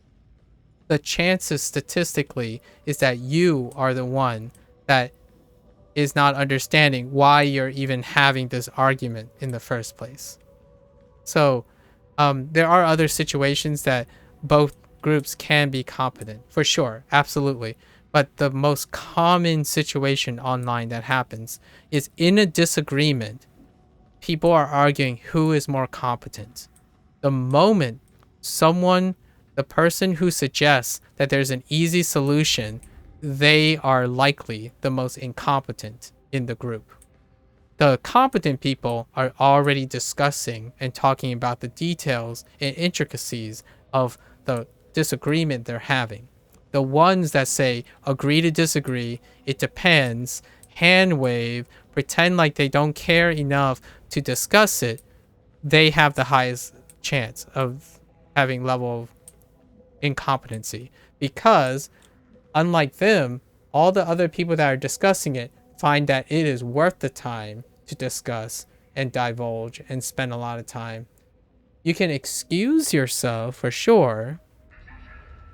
The chances statistically is that you are the one that is not understanding why you're even having this argument in the first place. So there are other situations that both groups can be competent, for sure, absolutely. But the most common situation online that happens is in a disagreement, people are arguing who is more competent. The moment the person who suggests that there's an easy solution, they are likely the most incompetent in the group. The competent people are already discussing and talking about the details and intricacies of the disagreement they're having. The ones that say, agree to disagree, it depends, hand wave, pretend like they don't care enough to discuss it, they have the highest chance of having level of incompetency. Because, unlike them, all the other people that are discussing it find that it is worth the time to discuss and divulge and spend a lot of time. You can excuse yourself for sure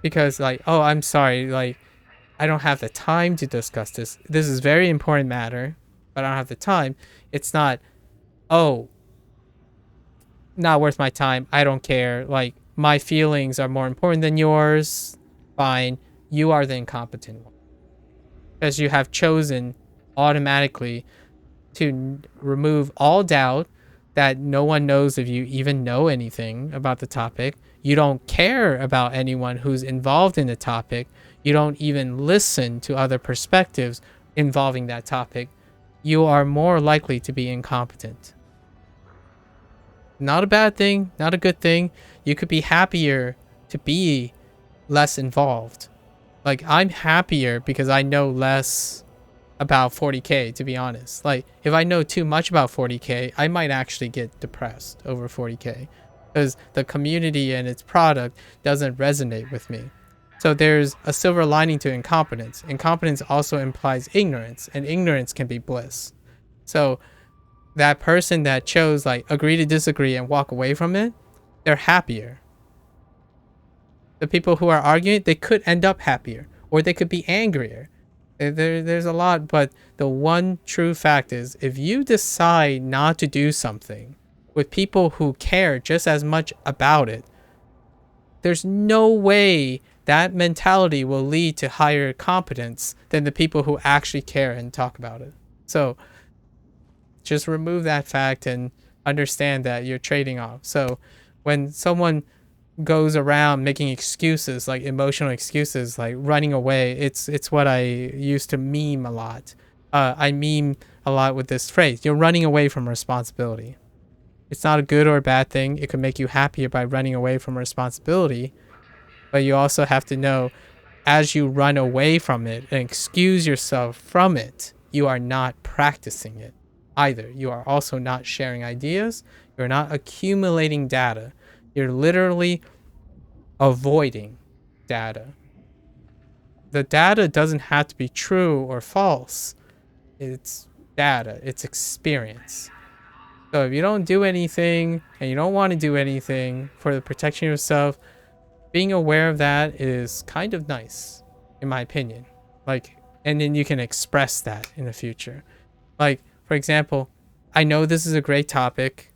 because like, oh, I'm sorry, like I don't have the time to discuss this. This is very important matter, but I don't have the time. It's not, oh, not worth my time. I don't care. Like my feelings are more important than yours. Fine. You are the incompetent one. Because you have chosen automatically to remove all doubt that no one knows if you even know anything about the topic. You don't care about anyone who's involved in the topic. You don't even listen to other perspectives involving that topic. You are more likely to be incompetent. Not a bad thing, not a good thing. You could be happier to be less involved. Like, I'm happier because I know less about 40K, to be honest. Like, if I know too much about 40K, I might actually get depressed over 40K because the community and its product doesn't resonate with me. So there's a silver lining to incompetence. Incompetence also implies ignorance, and ignorance can be bliss. So that person that chose like agree to disagree and walk away from it, they're happier. The people who are arguing, they could end up happier, or they could be angrier. There's a lot, but the one true fact is if you decide not to do something with people who care just as much about it, there's no way that mentality will lead to higher competence than the people who actually care and talk about it. So just remove that fact and understand that you're trading off. So when someone goes around making excuses, like emotional excuses, like running away, it's what I used to meme a lot. I meme a lot with this phrase: you're running away from responsibility. It's not a good or a bad thing. It could make you happier by running away from responsibility, but you also have to know, as you run away from it and excuse yourself from it, you are not practicing it either. You are also not sharing ideas. You're not accumulating data. You're literally avoiding data. The data doesn't have to be true or false. It's data. It's experience. So if you don't do anything and you don't want to do anything for the protection of yourself, being aware of that is kind of nice, in my opinion. Like, and then you can express that in the future. Like, for example, I know this is a great topic.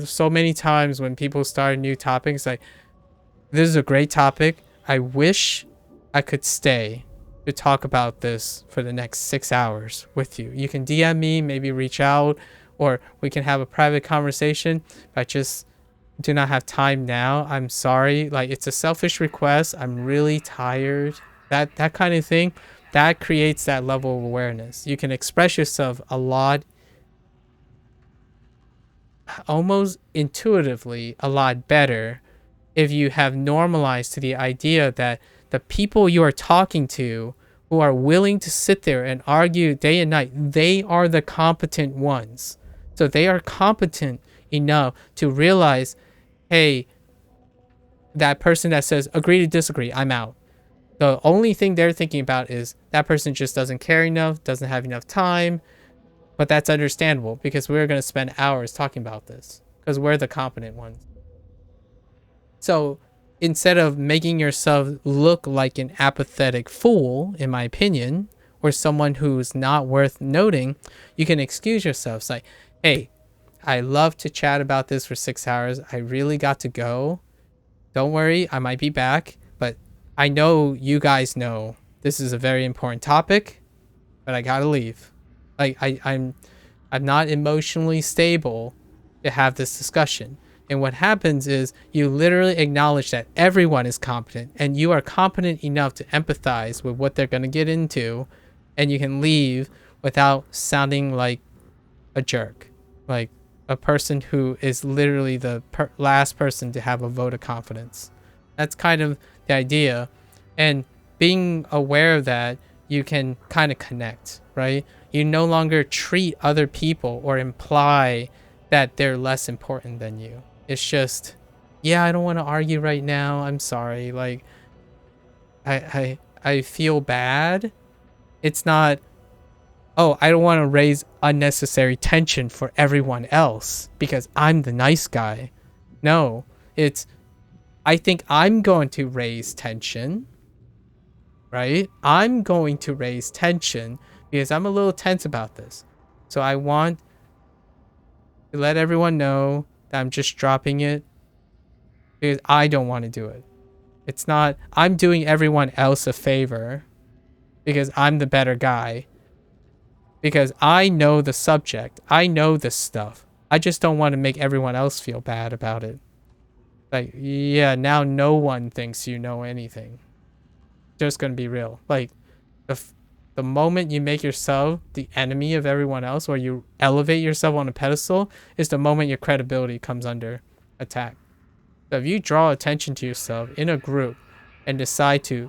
So many times when people start new topics, like, this is a great topic. I wish I could stay to talk about this for the next 6 hours with you. You can DM me, maybe reach out, or we can have a private conversation. But I just do not have time now. I'm sorry. Like, it's a selfish request. I'm really tired. That kind of thing, that creates that level of awareness. You can express yourself a lot, almost intuitively, a lot better if you have normalized to the idea that the people you are talking to who are willing to sit there and argue day and night, they are the competent ones. So they are competent enough to realize, hey, that person that says agree to disagree, I'm out. The only thing they're thinking about is that person just doesn't care enough, doesn't have enough time. But that's understandable because we're going to spend hours talking about this because we're the competent ones. So instead of making yourself look like an apathetic fool, in my opinion, or someone who's not worth noting, you can excuse yourself. It's like, hey, I love to chat about this for 6 hours. I really got to go. Don't worry, I might be back. But I know you guys know this is a very important topic, but I got to leave. Like, I'm not emotionally stable to have this discussion. And what happens is you literally acknowledge that everyone is competent and you are competent enough to empathize with what they're going to get into, and you can leave without sounding like a jerk, like a person who is literally the last person to have a vote of confidence. That's kind of the idea. And being aware of that, you can kind of connect, right? You no longer treat other people or imply that they're less important than you. It's just, yeah, I don't want to argue right now. I'm sorry. Like, I feel bad. It's not, oh, I don't want to raise unnecessary tension for everyone else because I'm the nice guy. No, it's, I think I'm going to raise tension, right? I'm going to raise tension because I'm a little tense about this. So I want to let everyone know that I'm just dropping it because I don't want to do it. It's not, I'm doing everyone else a favor because I'm the better guy. Because I know the subject. I know this stuff. I just don't want to make everyone else feel bad about it. Like, yeah, now no one thinks you know anything. Just gonna be real. Like, the moment you make yourself the enemy of everyone else, or you elevate yourself on a pedestal, is the moment your credibility comes under attack. So if you draw attention to yourself in a group and decide to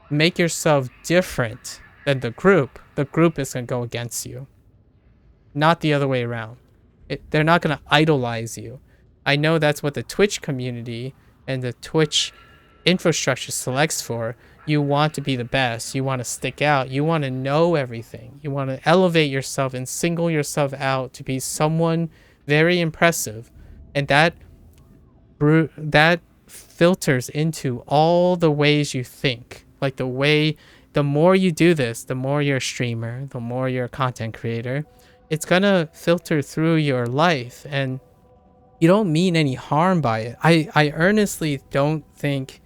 make yourself different than the group is going to go against you. Not the other way around. They're not going to idolize you. I know that's what the Twitch community and the Twitch infrastructure selects for. You want to be the best. You want to stick out. You want to know everything. You want to elevate yourself and single yourself out to be someone very impressive. And that filters into all the ways you think. Like the more you do this, the more you're a streamer, the more you're a content creator, it's gonna filter through your life, and you don't mean any harm by it. I earnestly don't think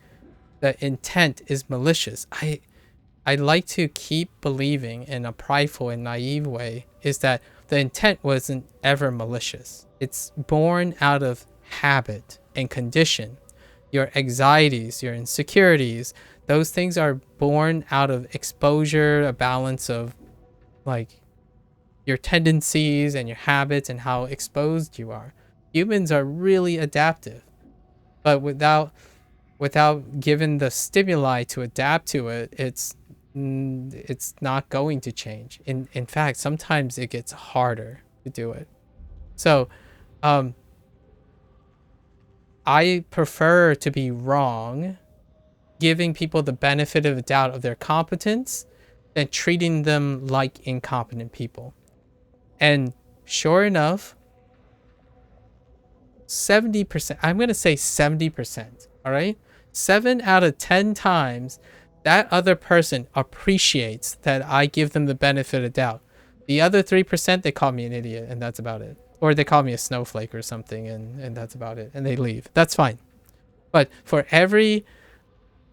the intent is malicious. I like to keep believing in a prideful and naive way is that the intent wasn't ever malicious. It's born out of habit and condition. Your anxieties, your insecurities, those things are born out of exposure, a balance of like your tendencies and your habits and how exposed you are. Humans are really adaptive, but without given the stimuli to adapt to it, it's not going to change. In fact, sometimes it gets harder to do it. So I prefer to be wrong, giving people the benefit of the doubt of their competence, than treating them like incompetent people. And sure enough, 70%, I'm going to say 70%, all right? 7 out of 10 times, that other person appreciates that I give them the benefit of doubt. The other 3%, they call me an idiot, and that's about it. Or they call me a snowflake or something, and that's about it. And they leave. That's fine. But for every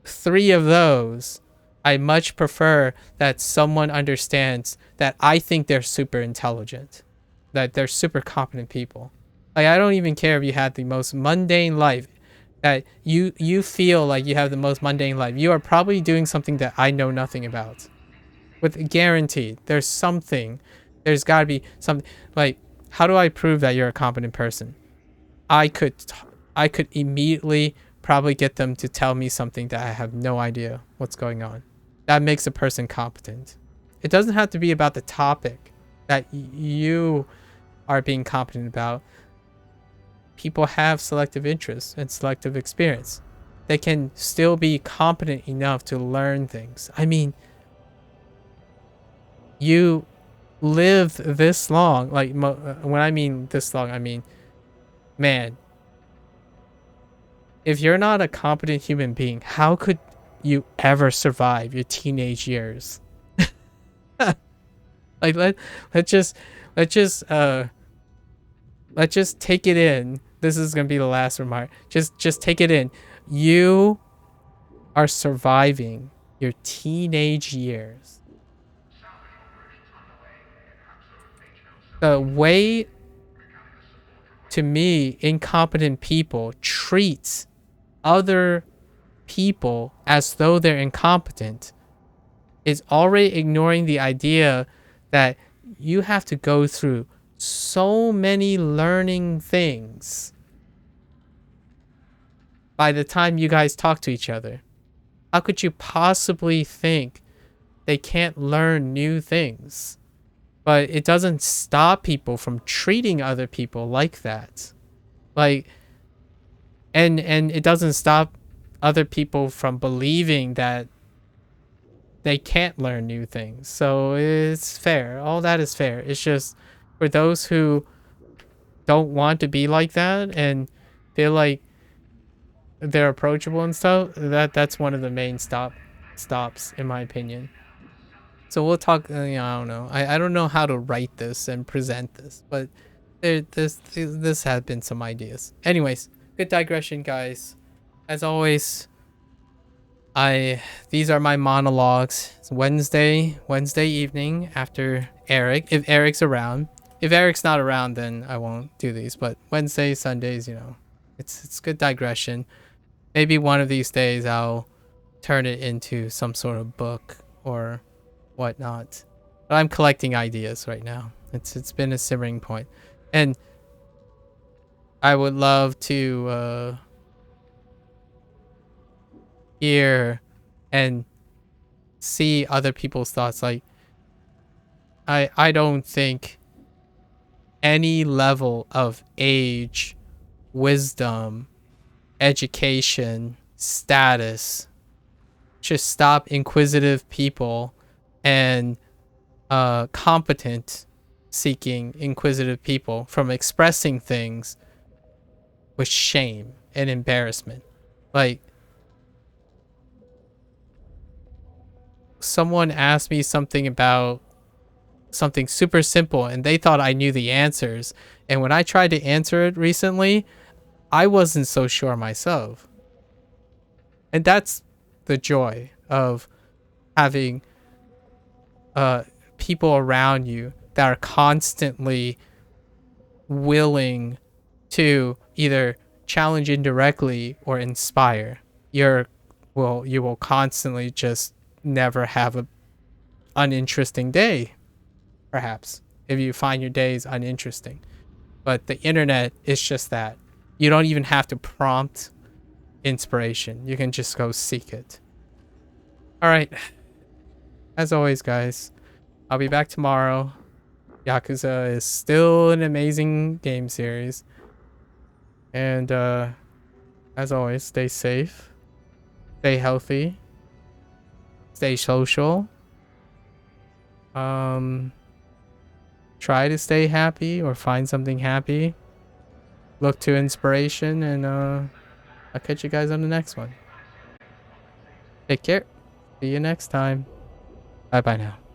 3 of those, I much prefer that someone understands that I think they're super intelligent, that they're super competent people. Like, I don't even care if you had the most mundane life, that you feel like you have the most mundane life. You are probably doing something that I know nothing about. With guaranteed, there's something. There's got to be something. Like, how do I prove that you're a competent person? I could immediately probably get them to tell me something that I have no idea what's going on. That makes a person competent. It doesn't have to be about the topic that you are being competent about. People have selective interests and selective experience. They can still be competent enough to learn things. I mean, you live this long. Like, when I mean this long, I mean, man, if you're not a competent human being, how could you ever survive your teenage years? Like, let's just take it in. This is gonna be the last remark. Just take it in. You are surviving your teenage years. The way, to me, incompetent people treat other people as though they're incompetent is already ignoring the idea that you have to go through so many learning things by the time you guys talk to each other. How could you possibly think they can't learn new things? But it doesn't stop people from treating other people like that. Like, and it doesn't stop other people from believing that they can't learn new things. So it's fair. All that is fair. It's just for those who don't want to be like that and feel like they're approachable and stuff, that's one of the main stops in my opinion. So we'll talk. I don't know. I don't know how to write this and present this, but this has been some ideas. Anyways, good digression, guys. As always, these are my monologues. It's Wednesday evening after Eric. If Eric's around. If Eric's not around, then I won't do these. But Wednesdays, Sundays, it's good digression. Maybe one of these days I'll turn it into some sort of book or whatnot. But I'm collecting ideas right now. It's been a simmering point. And I would love to hear and see other people's thoughts. Like, I don't think any level of age, wisdom, education, status should stop inquisitive people and competent seeking inquisitive people from expressing things with shame and embarrassment. Like, someone asked me something about something super simple and they thought I knew the answers, and when I tried to answer it recently, I wasn't so sure myself. And that's the joy of having people around you that are constantly willing to either challenge indirectly or inspire. You will constantly just never have a uninteresting day, perhaps, if you find your days uninteresting. But the internet is just that. You don't even have to prompt inspiration. You can just go seek it. All right. As always, guys, I'll be back tomorrow. Yakuza is still an amazing game series. And as always, stay safe, stay healthy, stay social. Try to stay happy or find something happy. Look to inspiration, and I'll catch you guys on the next one. Take care. See you next time. Bye bye now.